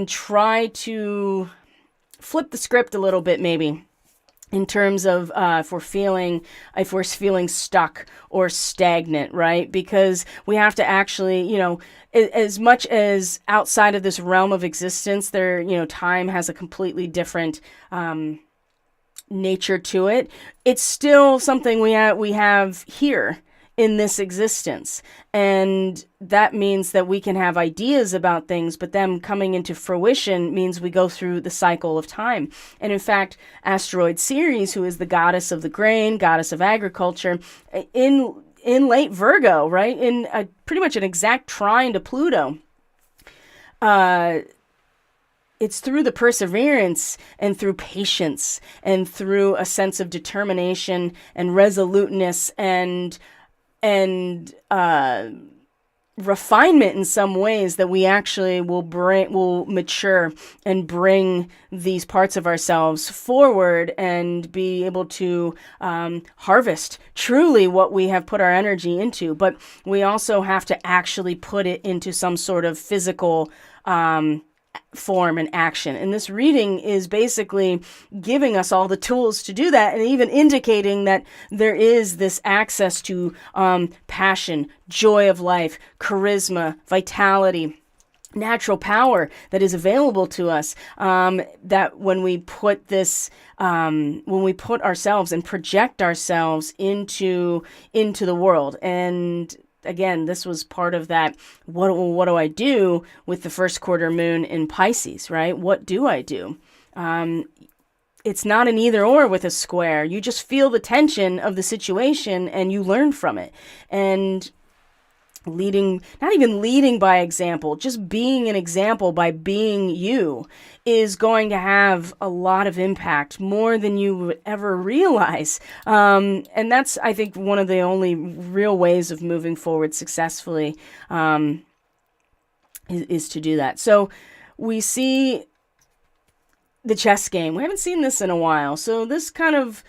try to flip the script a little bit, maybe, in terms of if we're feeling stuck or stagnant, right? Because we have to actually, as much as outside of this realm of existence, time has a completely different nature to it. It's still something we have here in this existence. And that means that we can have ideas about things, but them coming into fruition means we go through the cycle of time. And in fact, Asteroid Ceres, who is the goddess of the grain, goddess of agriculture, in late Virgo, right, in pretty much an exact trine to Pluto, it's through the perseverance and through patience and through a sense of determination and resoluteness and refinement in some ways that we actually will mature and bring these parts of ourselves forward and be able to harvest truly what we have put our energy into. But we also have to actually put it into some sort of physical form and action. And this reading is basically giving us all the tools to do that, and even indicating that there is this access to passion, joy of life, charisma, vitality, natural power that is available to us, that when we put ourselves and project ourselves into the world. And again, this was part of that. What do I do with the first quarter moon in Pisces, right? What do I do? It's not an either or with a square. You just feel the tension of the situation and you learn from it. And not even leading by example, just being an example by being you is going to have a lot of impact, more than you would ever realize. And that's, I think, one of the only real ways of moving forward successfully, is to do that. So we see the chess game. We haven't seen this in a while. So this kind of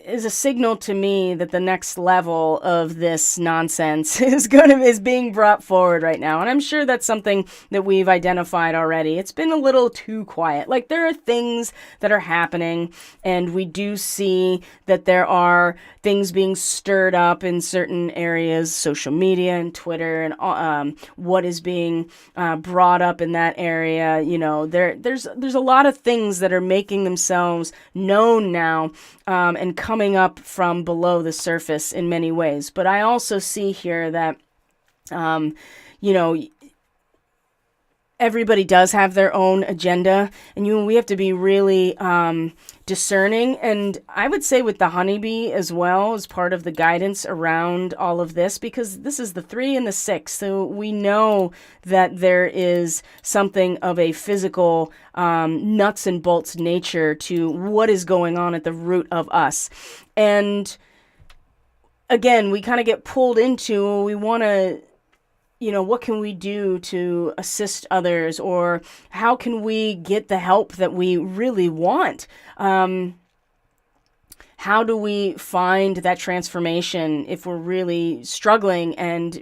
is a signal to me that the next level of this nonsense is being brought forward right now. And I'm sure that's something that we've identified already. It's been a little too quiet. Like, there are things that are happening, and we do see that there are things being stirred up in certain areas, social media and Twitter, and what is being brought up in that area. You know, there's a lot of things that are making themselves known now, and coming up from below the surface in many ways. But I also see here that, you know, everybody does have their own agenda, and we have to be really discerning. And I would say with the honeybee as well, as part of the guidance around all of this, because this is the 3 and the 6. So we know that there is something of a physical nuts and bolts nature to what is going on at the root of us. And again, we kind of get pulled into, we want to, you know, what can we do to assist others, or how can we get the help that we really want? How do we find that transformation if we're really struggling and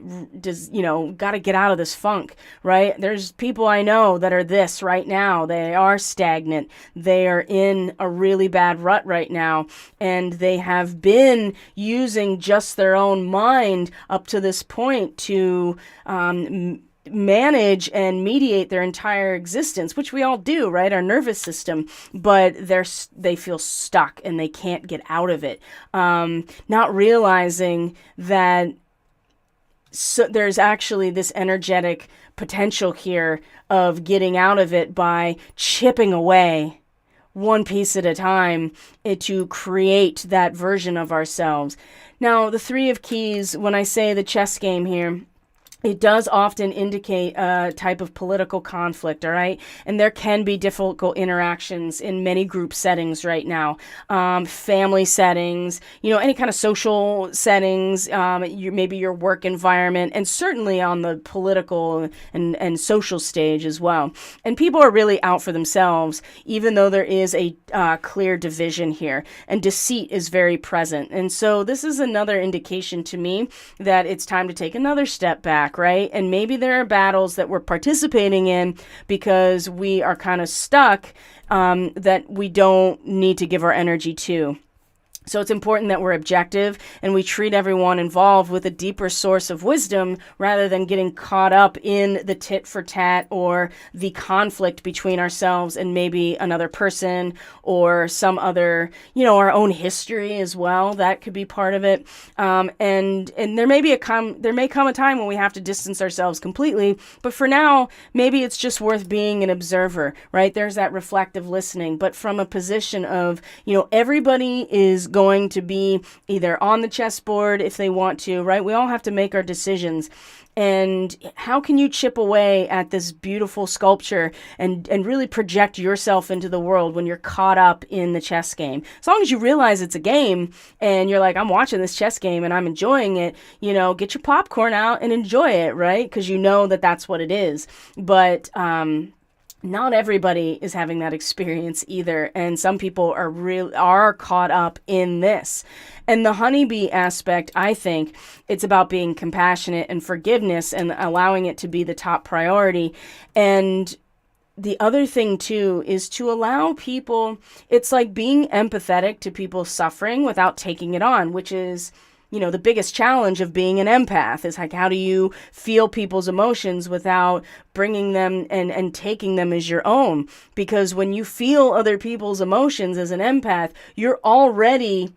got to get out of this funk, right? There's people I know that are this right now. They are stagnant. They are in a really bad rut right now, and they have been using just their own mind up to this point to manage and mediate their entire existence, which we all do, right? Our nervous system, but they feel stuck and they can't get out of it. Not realizing that there's actually this energetic potential here of getting out of it by chipping away one piece at a time to create that version of ourselves. Now, the 3 of Keys, when I say the chess game here, it does often indicate a type of political conflict, all right? And there can be difficult interactions in many group settings right now. Family settings, any kind of social settings, maybe your work environment, and certainly on the political and social stage as well. And people are really out for themselves, even though there is a clear division here. And deceit is very present. And so this is another indication to me that it's time to take another step back, right? And maybe there are battles that we're participating in because we are kind of stuck, that we don't need to give our energy to. So it's important that we're objective and we treat everyone involved with a deeper source of wisdom rather than getting caught up in the tit for tat or the conflict between ourselves and maybe another person or some other, our own history as well. That could be part of it. And there may come a time when we have to distance ourselves completely. But for now, maybe it's just worth being an observer, right? There's that reflective listening, but from a position of, everybody is going to be either on the chessboard if they want to, right? We all have to make our decisions. And how can you chip away at this beautiful sculpture and really project yourself into the world when you're caught up in the chess game? As long as you realize it's a game and you're like, I'm watching this chess game and I'm enjoying it, get your popcorn out and enjoy it, right? Because you know that that's what it is. But, not everybody is having that experience either, and some people are caught up in this. And the honeybee aspect, I think it's about being compassionate and forgiveness and allowing it to be the top priority. And the other thing too is to allow people, it's like being empathetic to people's suffering without taking it on, which is the biggest challenge of being an empath is like, how do you feel people's emotions without bringing them and taking them as your own? Because when you feel other people's emotions as an empath, you're already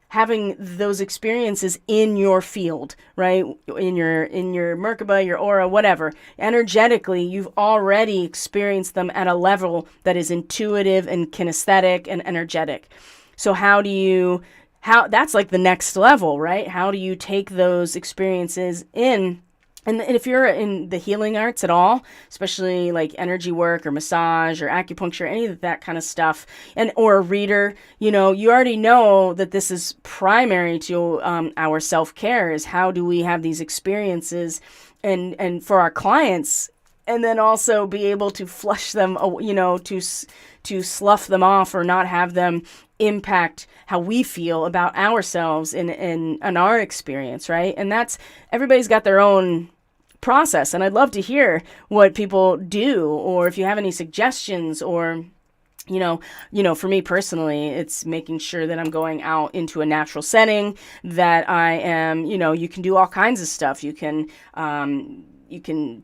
having those experiences in your field, right? In your Merkaba, your aura, whatever. Energetically, you've already experienced them at a level that is intuitive and kinesthetic and energetic. So that's like the next level, right? How do you take those experiences in? And if you're in the healing arts at all, especially like energy work or massage or acupuncture, any of that kind of stuff, or a reader, you already know that this is primary to our self-care is how do we have these experiences and for our clients, and then also be able to flush them, to slough them off or not have them impact how we feel about ourselves in our experience, right? And that's, everybody's got their own process, and I'd love to hear what people do, or if you have any suggestions, or for me personally, it's making sure that I'm going out into a natural setting, that I am, you can do all kinds of stuff. You can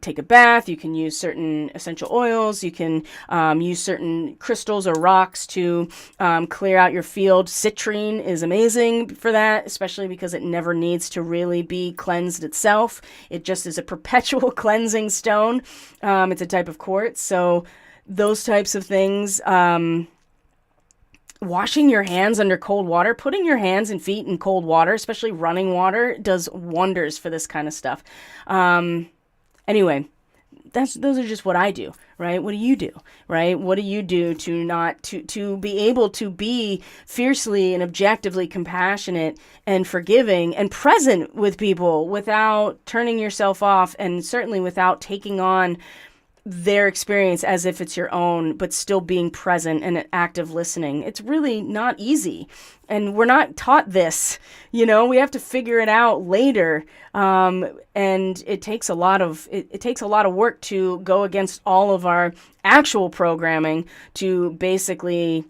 take a bath, you can use certain essential oils, you can use certain crystals or rocks to clear out your field. Citrine is amazing for that, especially because it never needs to really be cleansed itself. It just is a perpetual cleansing stone. It's a type of quartz, so those types of things. Washing your hands under cold water, putting your hands and feet in cold water, especially running water, does wonders for this kind of stuff. Anyway, those are just what I do, right? What do you do, right? What do you do to be able to be fiercely and objectively compassionate and forgiving and present with people without turning yourself off, and certainly without taking on their experience as if it's your own, but still being present and active listening? It's really not easy. And we're not taught this, we have to figure it out later. And it takes a lot of, it takes a lot of work to go against all of our actual programming to basically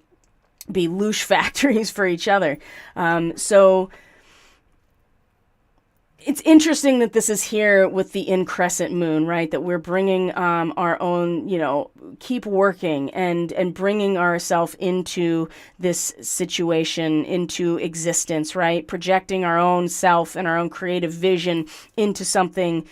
be loosh factories for each other. So it's interesting that this is here with the increscent moon, right? That we're bringing our own, keep working and bringing ourselves into this situation, into existence, right? Projecting our own self and our own creative vision into something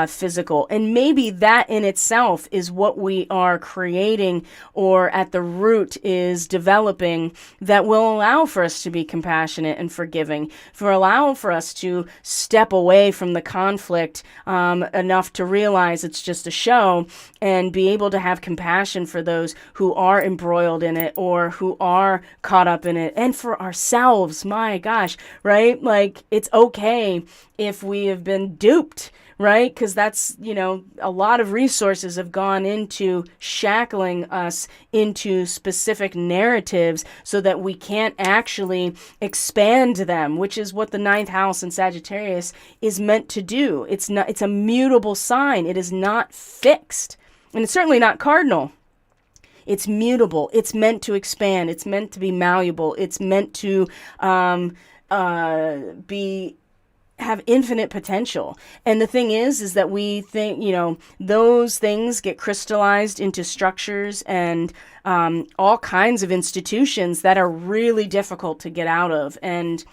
physical. And maybe that in itself is what we are creating, or at the root is developing, that will allow for us to be compassionate and forgiving, allow for us to step away from the conflict enough to realize it's just a show, and be able to have compassion for those who are embroiled in it or who are caught up in it, and for ourselves. My gosh, right? Like, it's okay if we have been duped, right? Because that's, a lot of resources have gone into shackling us into specific narratives so that we can't actually expand them, which is what the ninth house in Sagittarius is meant to do. It's a mutable sign. It is not fixed. And it's certainly not cardinal. It's mutable. It's meant to expand. It's meant to be malleable. It's meant to have infinite potential. And the thing is that we think, those things get crystallized into structures and all kinds of institutions that are really difficult to get out of. And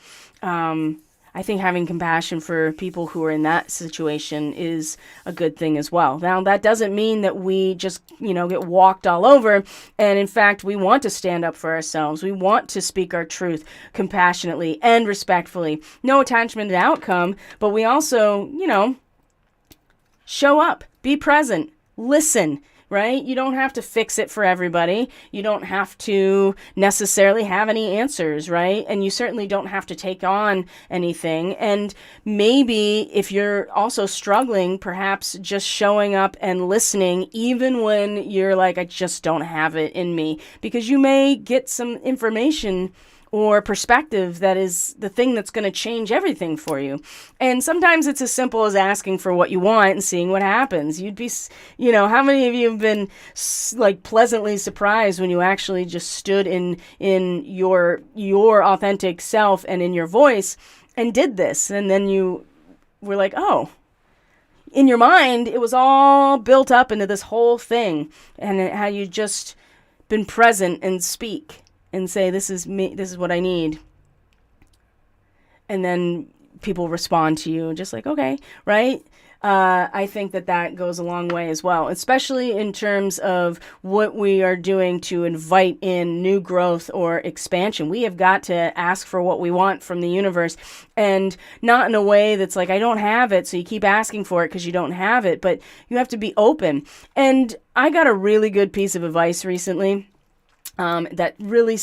I think having compassion for people who are in that situation is a good thing as well. Now, that doesn't mean that we just, get walked all over. And in fact, we want to stand up for ourselves. We want to speak our truth compassionately and respectfully. No attachment to outcome, but we also, show up, be present, listen. Right? You don't have to fix it for everybody. You don't have to necessarily have any answers, right? And you certainly don't have to take on anything. And maybe if you're also struggling, perhaps just showing up and listening, even when you're like, I just don't have it in me, because you may get some information or perspective that is the thing that's going to change everything for you. And sometimes it's as simple as asking for what you want and seeing what happens. You'd be, how many of you have been like pleasantly surprised when you actually just stood in your authentic self and in your voice and did this? And then you were like, oh, in your mind, it was all built up into this whole thing, and how you just been present and speak and say, this is me, this is what I need. And then people respond to you just like, okay, right? I think that goes a long way as well, especially in terms of what we are doing to invite in new growth or expansion. We have got to ask for what we want from the universe, and not in a way that's like, I don't have it, so you keep asking for it because you don't have it, but you have to be open. And I got a really good piece of advice recently that really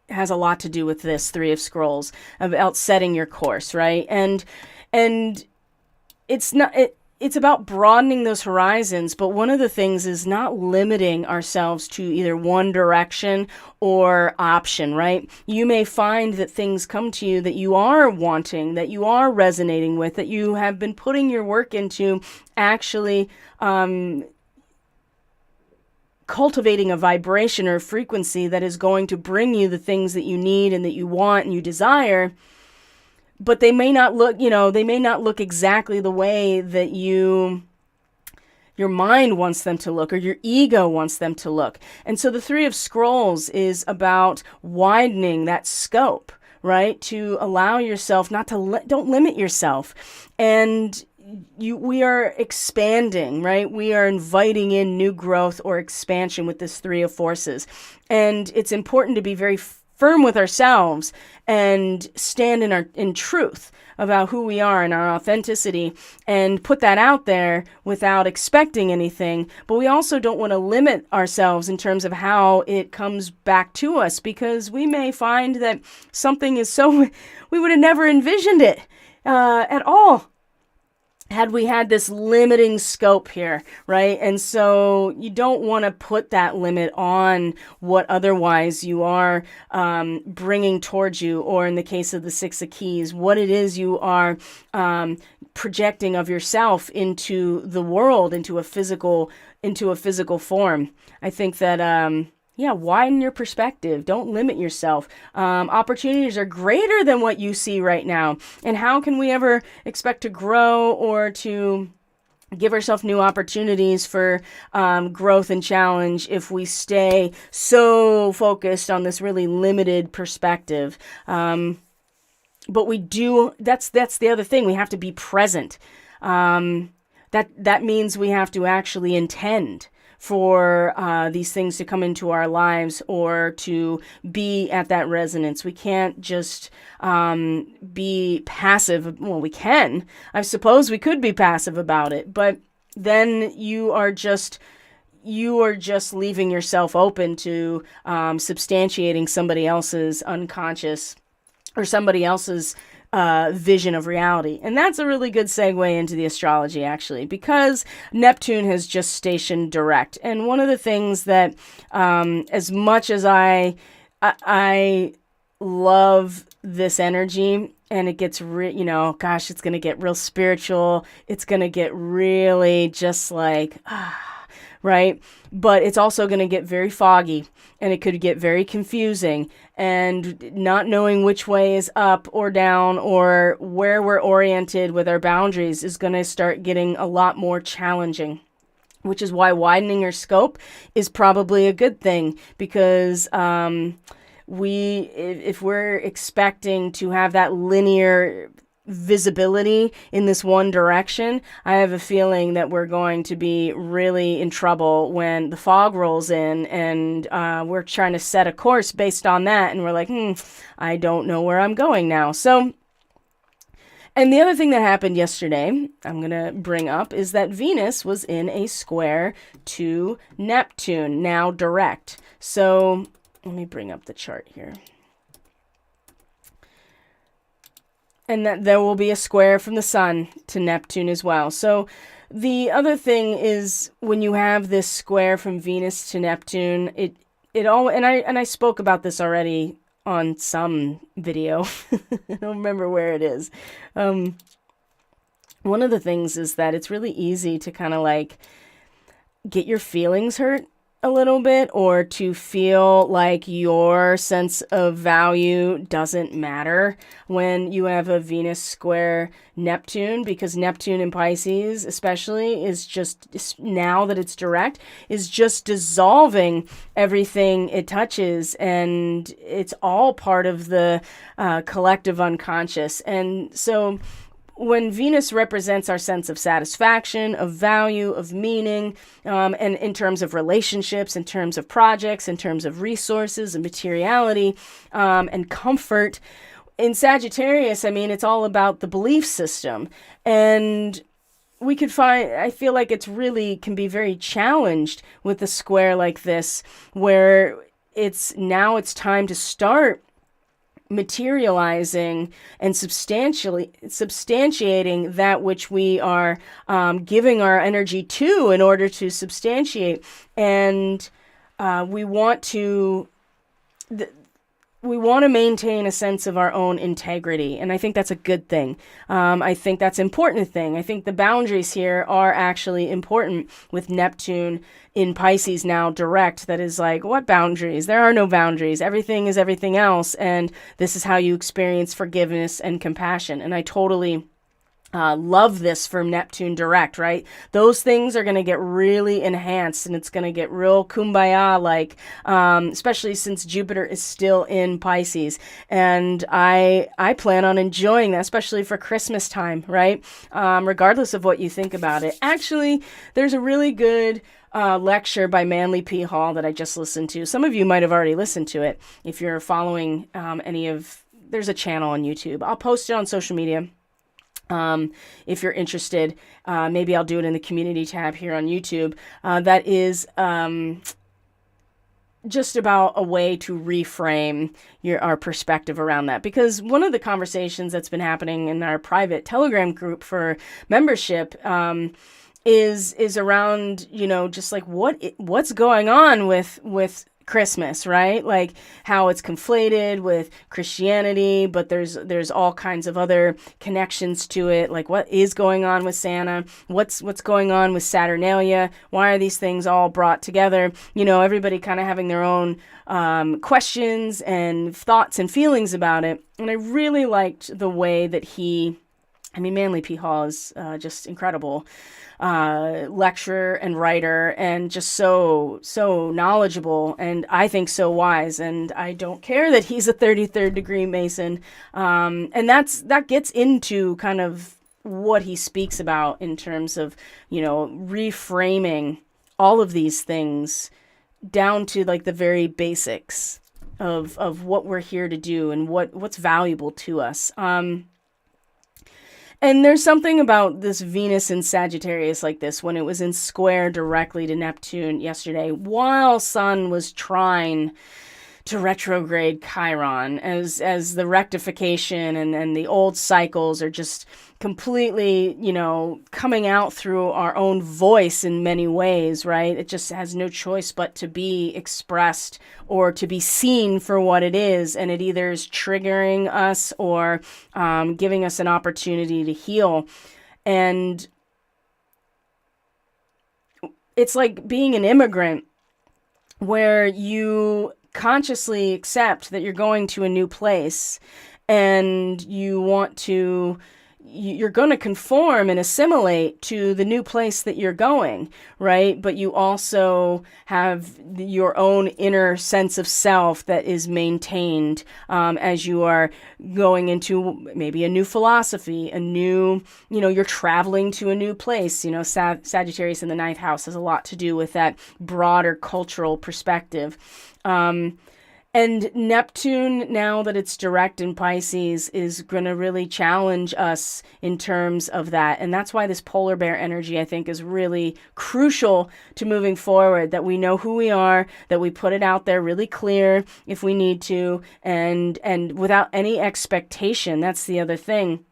has a lot to do with this Three of Scrolls, about setting your course, right? And it's not, it it's about broadening those horizons, but one of the things is not limiting ourselves to either one direction or option, right? You may find that things come to you that you are wanting, that you are resonating with, that you have been putting your work into actually cultivating a vibration or frequency that is going to bring you the things that you need and that you want and you desire. But they may not look, they may not look exactly the way that your mind wants them to look or your ego wants them to look. And so the Three of Scrolls is about widening that scope, right? To allow yourself don't limit yourself. And we are expanding, right? We are inviting in new growth or expansion with this Three of Forces. And it's important to be very firm with ourselves and stand in truth about who we are and our authenticity and put that out there without expecting anything. But we also don't want to limit ourselves in terms of how it comes back to us, because we may find that something is we would have never envisioned it at all had we had this limiting scope here, right? And so you don't want to put that limit on what otherwise you are bringing towards you, or in the case of the Six of Keys, what it is you are projecting of yourself into the world, into a physical form. I think that widen your perspective. Don't limit yourself. Opportunities are greater than what you see right now. And how can we ever expect to grow or to give ourselves new opportunities for growth and challenge if we stay so focused on this really limited perspective? But we do, that's the other thing. We have to be present. That means we have to actually intend for these things to come into our lives or to be at that resonance. We can't just be passive. Well, we can. I suppose we could be passive about it, but then you are just leaving yourself open to substantiating somebody else's unconscious or somebody else's vision of reality. And that's a really good segue into the astrology, actually, because Neptune has just stationed direct. And one of the things that, as much as I love this energy, and it gets, it's going to get real spiritual. It's going to get really just like, right? But it's also going to get very foggy, and it could get very confusing, and not knowing which way is up or down or where we're oriented with our boundaries is going to start getting a lot more challenging, which is why widening your scope is probably a good thing, because if we're expecting to have that linear visibility in this one direction, I have a feeling that we're going to be really in trouble when the fog rolls in and we're trying to set a course based on that, and we're like, I don't know where I'm going now. So, and the other thing that happened yesterday, I'm going to bring up, is that Venus was in a square to Neptune, now direct. So let me bring up the chart here. And that there will be a square from the sun to Neptune as well. So the other thing is, when you have this square from Venus to Neptune, it all, and I spoke about this already on some video. I don't remember where it is. One of the things is that it's really easy to kind of like get your feelings hurt a little bit, or to feel like your sense of value doesn't matter when you have a Venus square Neptune, because Neptune in Pisces especially is just, now that it's direct, is just dissolving everything it touches, and it's all part of the collective unconscious. And so when Venus represents our sense of satisfaction, of value, of meaning, and in terms of relationships, in terms of projects, in terms of resources and materiality, and comfort, in Sagittarius, I mean, it's all about the belief system. And we could I feel like it's really can be very challenged with a square like this, where it's time to start materializing and substantiating that which we are giving our energy to in order to substantiate. And we want to maintain a sense of our own integrity. And I think that's a good thing. I think that's an important thing. I think the boundaries here are actually important with Neptune in Pisces now direct. That is like, what boundaries? There are no boundaries. Everything is everything else. And this is how you experience forgiveness and compassion. And I totally love this from Neptune direct, right? Those things are going to get really enhanced, and it's going to get real kumbaya-like, especially since Jupiter is still in Pisces. And I plan on enjoying that, especially for Christmas time, right? Regardless of what you think about it. Actually, there's a really good lecture by Manly P. Hall that I just listened to. Some of you might have already listened to it if you're following there's a channel on YouTube. I'll post it on social media. If you're interested, maybe I'll do it in the community tab here on YouTube. That is just about a way to reframe our perspective around that. Because one of the conversations that's been happening in our private Telegram group for membership is around, just like what's going on with Christmas, right? Like how it's conflated with Christianity, but there's all kinds of other connections to it. Like what is going on with Santa? What's going on with Saturnalia? Why are these things all brought together? Everybody kind of having their own questions and thoughts and feelings about it. And I really liked the way that Manly P. Hall is just incredible. Lecturer and writer, and just so knowledgeable, and I think so wise. And I don't care that he's a 33rd degree Mason. And that gets into kind of what he speaks about in terms of, reframing all of these things down to like the very basics of what we're here to do and what's valuable to us. And there's something about this Venus in Sagittarius like this, when it was in square directly to Neptune yesterday, while Sun was trine to retrograde Chiron, as the rectification and the old cycles are just completely, coming out through our own voice in many ways, right? It just has no choice but to be expressed or to be seen for what it is. And it either is triggering us or giving us an opportunity to heal. And it's like being an immigrant where you consciously accept that you're going to a new place and you're going to conform and assimilate to the new place that you're going, right? But you also have your own inner sense of self that is maintained as you are going into maybe a new philosophy, you're traveling to a new place. Sagittarius in the 9th house has a lot to do with that broader cultural perspective. And Neptune, now that it's direct in Pisces, is going to really challenge us in terms of that. And that's why this polar bear energy, I think, is really crucial to moving forward, that we know who we are, that we put it out there really clear if we need to, and without any expectation. That's the other thing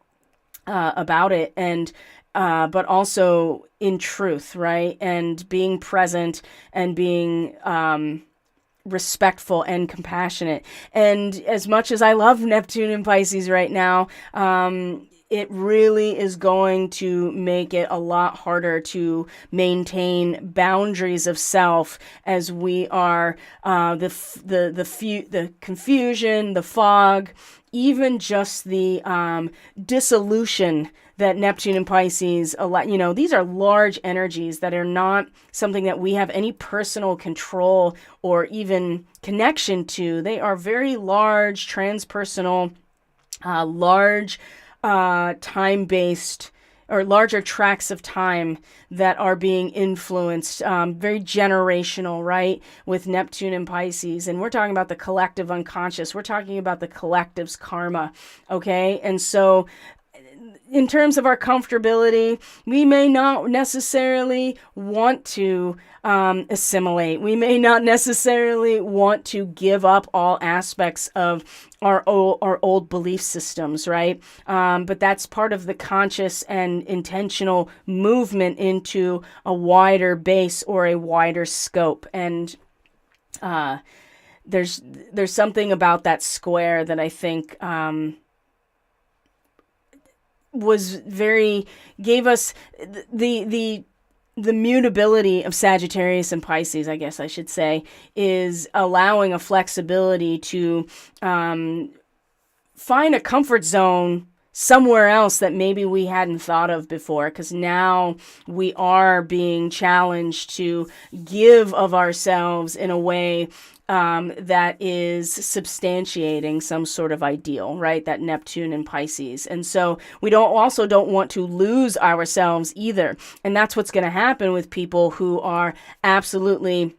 about it. And but also in truth, right? And being present and being respectful and compassionate. And as much as I love Neptune in Pisces right now, it really is going to make it a lot harder to maintain boundaries of self as we are the confusion, the fog, even just the dissolution that Neptune and Pisces, these are large energies that are not something that we have any personal control or even connection to. They are very large, transpersonal, large time-based, or larger tracts of time that are being influenced, very generational, right, with Neptune and Pisces. And we're talking about the collective unconscious. We're talking about the collective's karma, okay? And so in terms of our comfortability, we may not necessarily want to assimilate. We may not necessarily want to give up all aspects of our old belief systems, right? But that's part of the conscious and intentional movement into a wider base or a wider scope. And there's something about that square that I think gave us the mutability of Sagittarius and Pisces, I guess I should say, is allowing a flexibility to find a comfort zone somewhere else that maybe we hadn't thought of before, because now we are being challenged to give of ourselves in a way that is substantiating some sort of ideal, right? That Neptune and Pisces. And so we don't want to lose ourselves either. And that's what's going to happen with people who are absolutely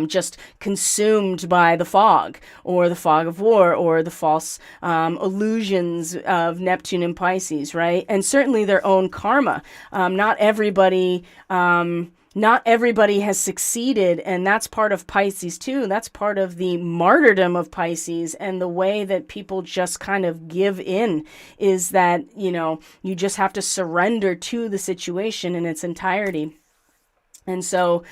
just consumed by the fog of war or the false illusions of Neptune and Pisces, right? And certainly their own karma. Not everybody has succeeded, and that's part of Pisces too. That's part of the martyrdom of Pisces, and the way that people just kind of give in is that, you just have to surrender to the situation in its entirety. And so,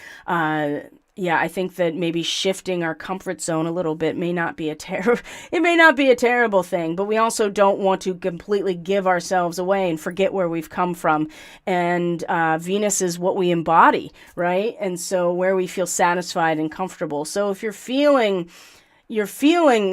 I think that maybe shifting our comfort zone a little bit may not be a terrible thing, but we also don't want to completely give ourselves away and forget where we've come from. And Venus is what we embody, right? And so where we feel satisfied and comfortable. So if you're feeling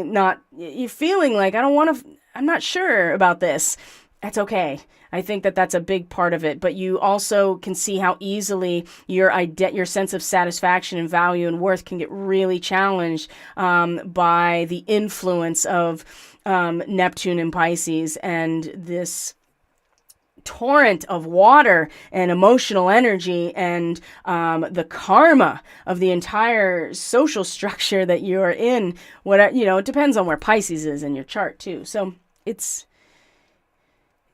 like, I'm not sure about this, that's okay. I think that that's a big part of it, but you also can see how easily your sense of satisfaction and value and worth can get really challenged by the influence of Neptune and Pisces and this torrent of water and emotional energy and the karma of the entire social structure that you're in. It depends on where Pisces is in your chart too. So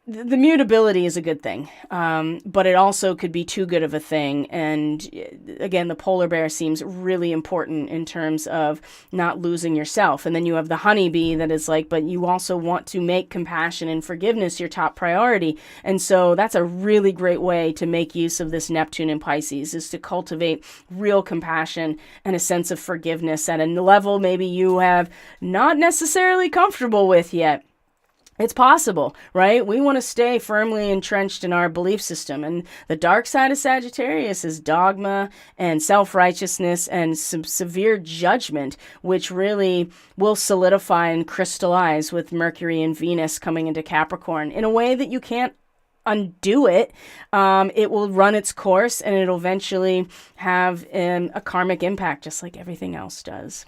the mutability is a good thing, but it also could be too good of a thing. And again, the polar bear seems really important in terms of not losing yourself. And then you have the honeybee that is like, but you also want to make compassion and forgiveness your top priority. And so that's a really great way to make use of this Neptune and Pisces, is to cultivate real compassion and a sense of forgiveness at a level maybe you have not necessarily comfortable with yet. It's possible, right? We want to stay firmly entrenched in our belief system. And the dark side of Sagittarius is dogma and self-righteousness and some severe judgment, which really will solidify and crystallize with Mercury and Venus coming into Capricorn in a way that you can't undo it. It will run its course, and it'll eventually have a karmic impact, just like everything else does.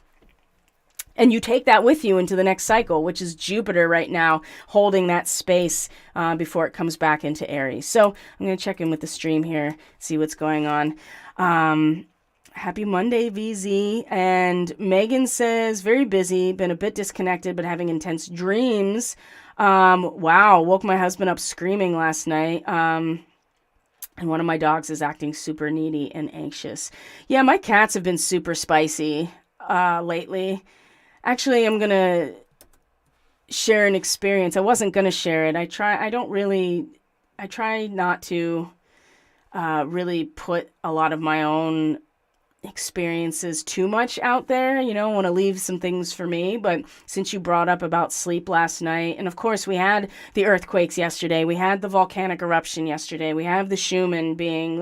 And you take that with you into the next cycle, which is Jupiter right now holding that space before it comes back into Aries. So I'm going to check in with the stream here, see what's going on. Happy Monday, VZ. And Megan says, very busy, been a bit disconnected, but having intense dreams. Wow, woke my husband up screaming last night. And one of my dogs is acting super needy and anxious. Yeah, my cats have been super spicy lately. Actually, I'm going to share an experience. I wasn't going to share it. I try not to really put a lot of my own experiences too much out there. I want to leave some things for me. But since you brought up about sleep last night, and of course we had the earthquakes yesterday, we had the volcanic eruption yesterday, we have the Schumann being,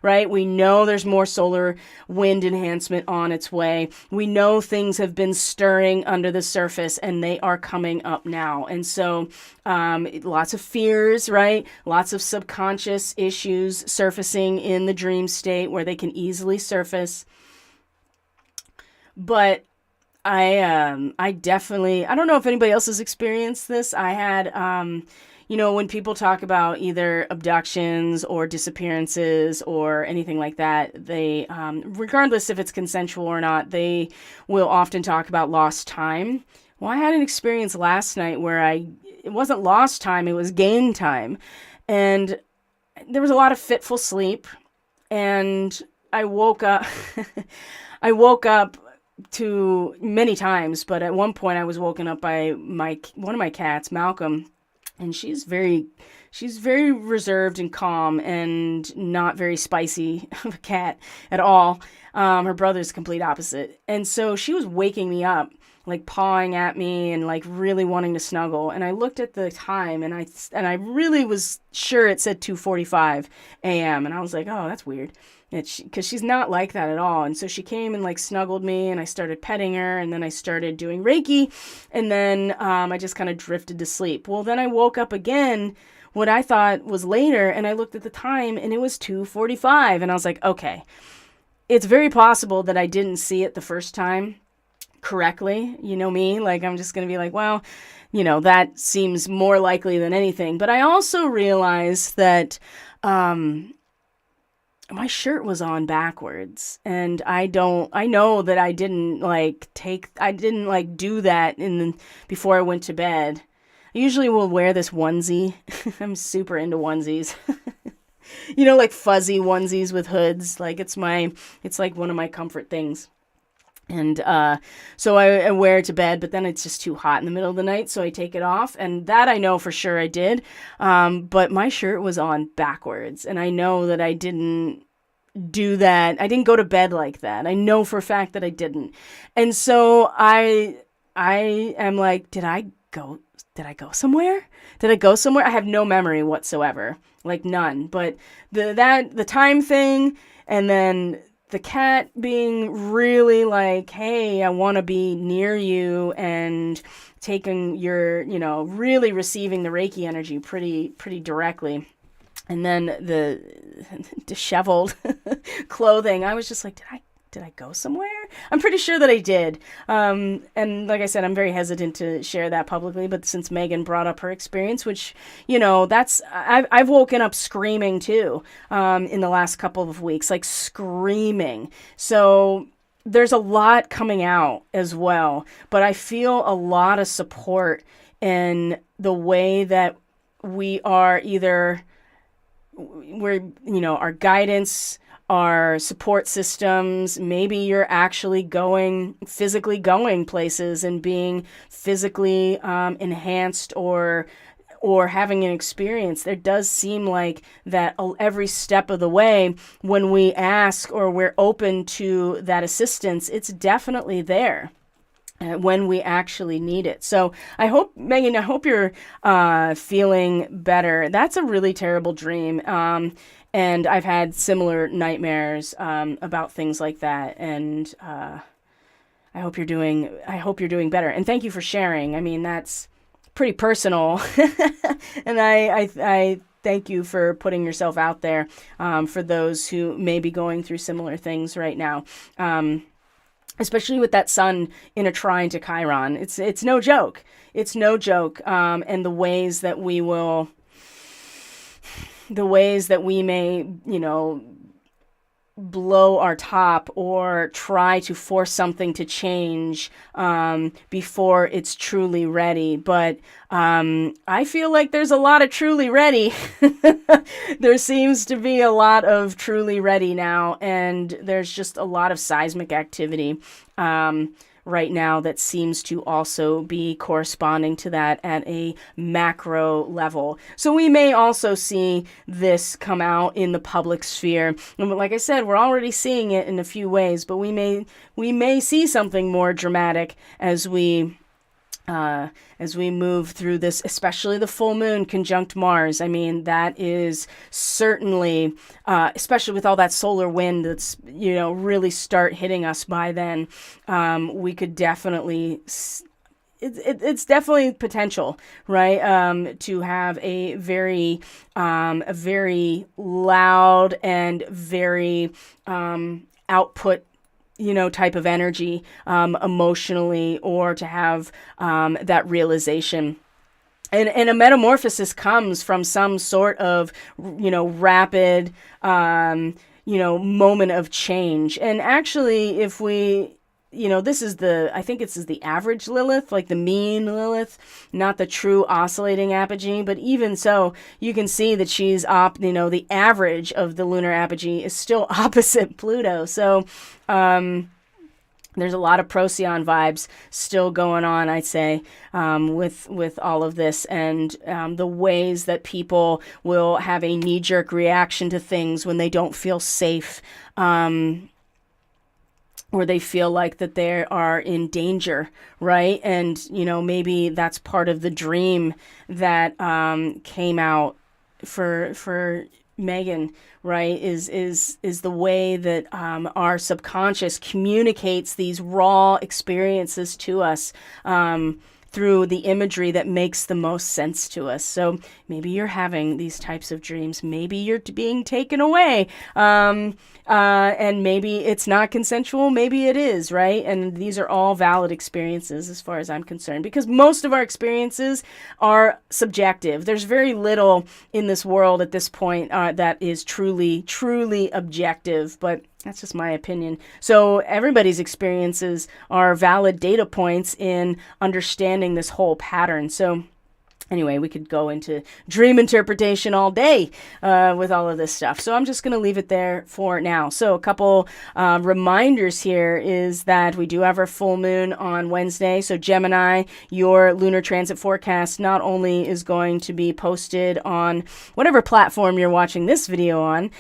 right? We know there's more solar wind enhancement on its way. We know things have been stirring under the surface and they are coming up now. And so lots of fears, right? Lots of subconscious issues surfacing in the dream state where they can easily surface. But I definitely, I don't know if anybody else has experienced this. I had, when people talk about either abductions or disappearances or anything like that, they, regardless if it's consensual or not, they will often talk about lost time. Well, I had an experience last night where wasn't lost time, it was gain time. And there was a lot of fitful sleep, and I woke up I woke up to many times, but at one point I was woken up by one of my cats, Malcolm, and she's very reserved and calm and not very spicy of a cat at all. Her brother's the complete opposite. And so she was waking me up, like pawing at me and like really wanting to snuggle. And I looked at the time, and I really was sure it said 2:45 a.m. And I was like, oh, that's weird. Because she's not like that at all. And so she came and like snuggled me, and I started petting her, and then I started doing Reiki, and then I just kind of drifted to sleep. Well, then I woke up again, what I thought was later, and I looked at the time, and it was 2:45, and I was like, okay, it's very possible that I didn't see it the first time correctly. You know me, like I'm just going to be like, well, that seems more likely than anything. But I also realized that my shirt was on backwards, and I know that I didn't do that before I went to bed. I usually will wear this onesie. I'm super into onesies. Like fuzzy onesies with hoods. Like it's like one of my comfort things. And so I wear it to bed, but then it's just too hot in the middle of the night, so I take it off. And that I know for sure I did. But my shirt was on backwards, and I know that I didn't do that. I didn't go to bed like that. I know for a fact that I didn't. And so I am like, did I go somewhere? Did I go somewhere? I have no memory whatsoever, like none. But the time thing, and then the cat being really like, hey, I want to be near you, and taking your, really receiving the Reiki energy pretty directly. And then the disheveled clothing, I was just like, did I go somewhere? I'm pretty sure that I did. And like I said, I'm very hesitant to share that publicly, but since Megan brought up her experience, which, I've woken up screaming too, in the last couple of weeks, like screaming. So there's a lot coming out as well, but I feel a lot of support in the way that we are our guidance, our support systems, maybe you're actually physically going places and being physically enhanced or having an experience. There does seem like that every step of the way, when we ask or we're open to that assistance, it's definitely there when we actually need it. So I hope, Megan, you're feeling better. That's a really terrible dream. And I've had similar nightmares about things like that. And I hope you're doing better. And thank you for sharing. I mean, that's pretty personal. And I thank you for putting yourself out there for those who may be going through similar things right now. Especially with that sun in a trine to Chiron. It's no joke. It's no joke. And the ways that we may, blow our top or try to force something to change before it's truly ready. But I feel like there's a lot of truly ready. There seems to be a lot of truly ready now, and there's just a lot of seismic activity right now that seems to also be corresponding to that at a macro level. So we may also see this come out in the public sphere. And like I said, we're already seeing it in a few ways, but we may see something more dramatic as we move through this, especially the full moon conjunct Mars. I mean, that is certainly, especially with all that solar wind that's, really start hitting us by then, we could definitely, it's definitely potential, right? To have a very loud and very output type of energy, emotionally, or to have that realization. And a metamorphosis comes from some sort of, rapid, moment of change. And actually, if we this is I think this is the average Lilith, like the mean Lilith, not the true oscillating apogee. But even so, you can see that she's the average of the lunar apogee is still opposite Pluto. So, there's a lot of Procyon vibes still going on, I'd say, with all of this, and the ways that people will have a knee-jerk reaction to things when they don't feel safe, or they feel like that they are in danger, right? And, maybe that's part of the dream that came out for Megan, right? Is the way that our subconscious communicates these raw experiences to us, through the imagery that makes the most sense to us. So maybe you're having these types of dreams. Maybe you're being taken away. And maybe it's not consensual. Maybe it is, right? And these are all valid experiences as far as I'm concerned, because most of our experiences are subjective. There's very little in this world at this point that is truly, truly objective, but that's just my opinion. So everybody's experiences are valid data points in understanding this whole pattern. So anyway, we could go into dream interpretation all day with all of this stuff. So I'm just going to leave it there for now. So a couple reminders here is that we do have our full moon on Wednesday. So Gemini, your lunar transit forecast not only is going to be posted on whatever platform you're watching this video on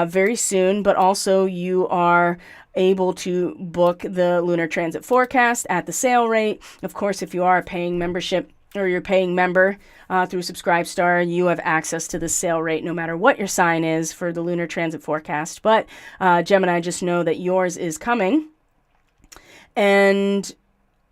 very soon, but also you are able to book the lunar transit forecast at the sale rate. Of course, if you are a paying membership or you're paying member through Subscribestar, you have access to the sale rate no matter what your sign is for the lunar transit forecast. But Gemini, just know that yours is coming. And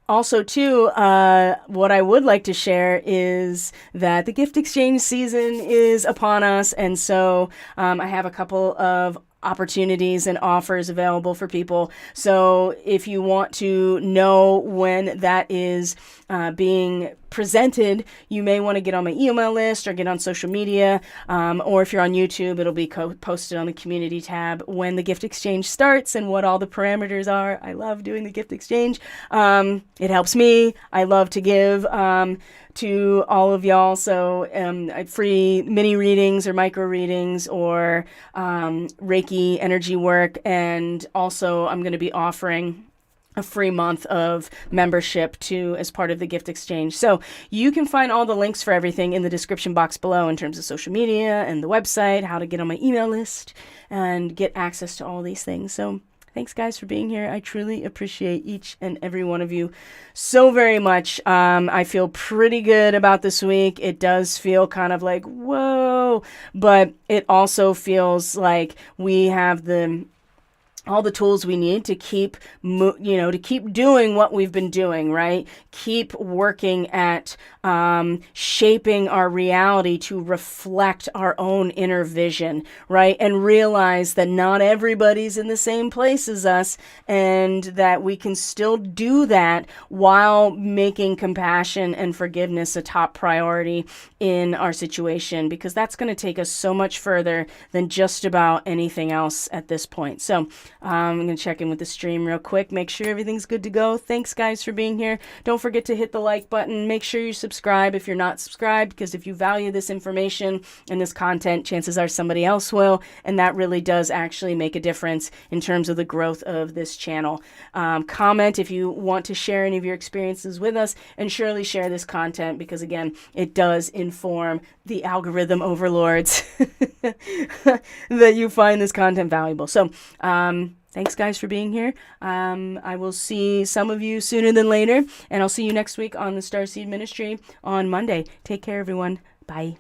also, too, what I would like to share is that the gift exchange season is upon us. And so I have a couple of opportunities and offers available for people. So if you want to know when that is being presented, you may want to get on my email list or get on social media, or if you're on YouTube, it'll be posted on the community tab when the gift exchange starts and what all the parameters are. I love doing the gift exchange. It helps me. I love to give to all of y'all. So free mini readings or micro readings or Reiki energy work. And also I'm going to be offering a free month of membership too as part of the gift exchange. So you can find all the links for everything in the description box below in terms of social media and the website, how to get on my email list and get access to all these things. So thanks, guys, for being here. I truly appreciate each and every one of you so very much. I feel pretty good about this week. It does feel kind of like, whoa, but it also feels like we have all the tools we need to keep doing what we've been doing, right? Keep working at shaping our reality to reflect our own inner vision, right? And realize that not everybody's in the same place as us, and that we can still do that while making compassion and forgiveness a top priority in our situation, because that's going to take us so much further than just about anything else at this point. So I'm going to check in with the stream real quick, make sure everything's good to go. Thanks, guys, for being here. Don't forget to hit the like button. Make sure you subscribe if you're not subscribed, because if you value this information and this content, chances are somebody else will, and that really does actually make a difference in terms of the growth of this channel. Comment if you want to share any of your experiences with us, and surely share this content, because again, it does inform the algorithm overlords that you find this content valuable. So thanks, guys, for being here. I will see some of you sooner than later, and I'll see you next week on the Starseed Ministry on Monday. Take care, everyone. Bye.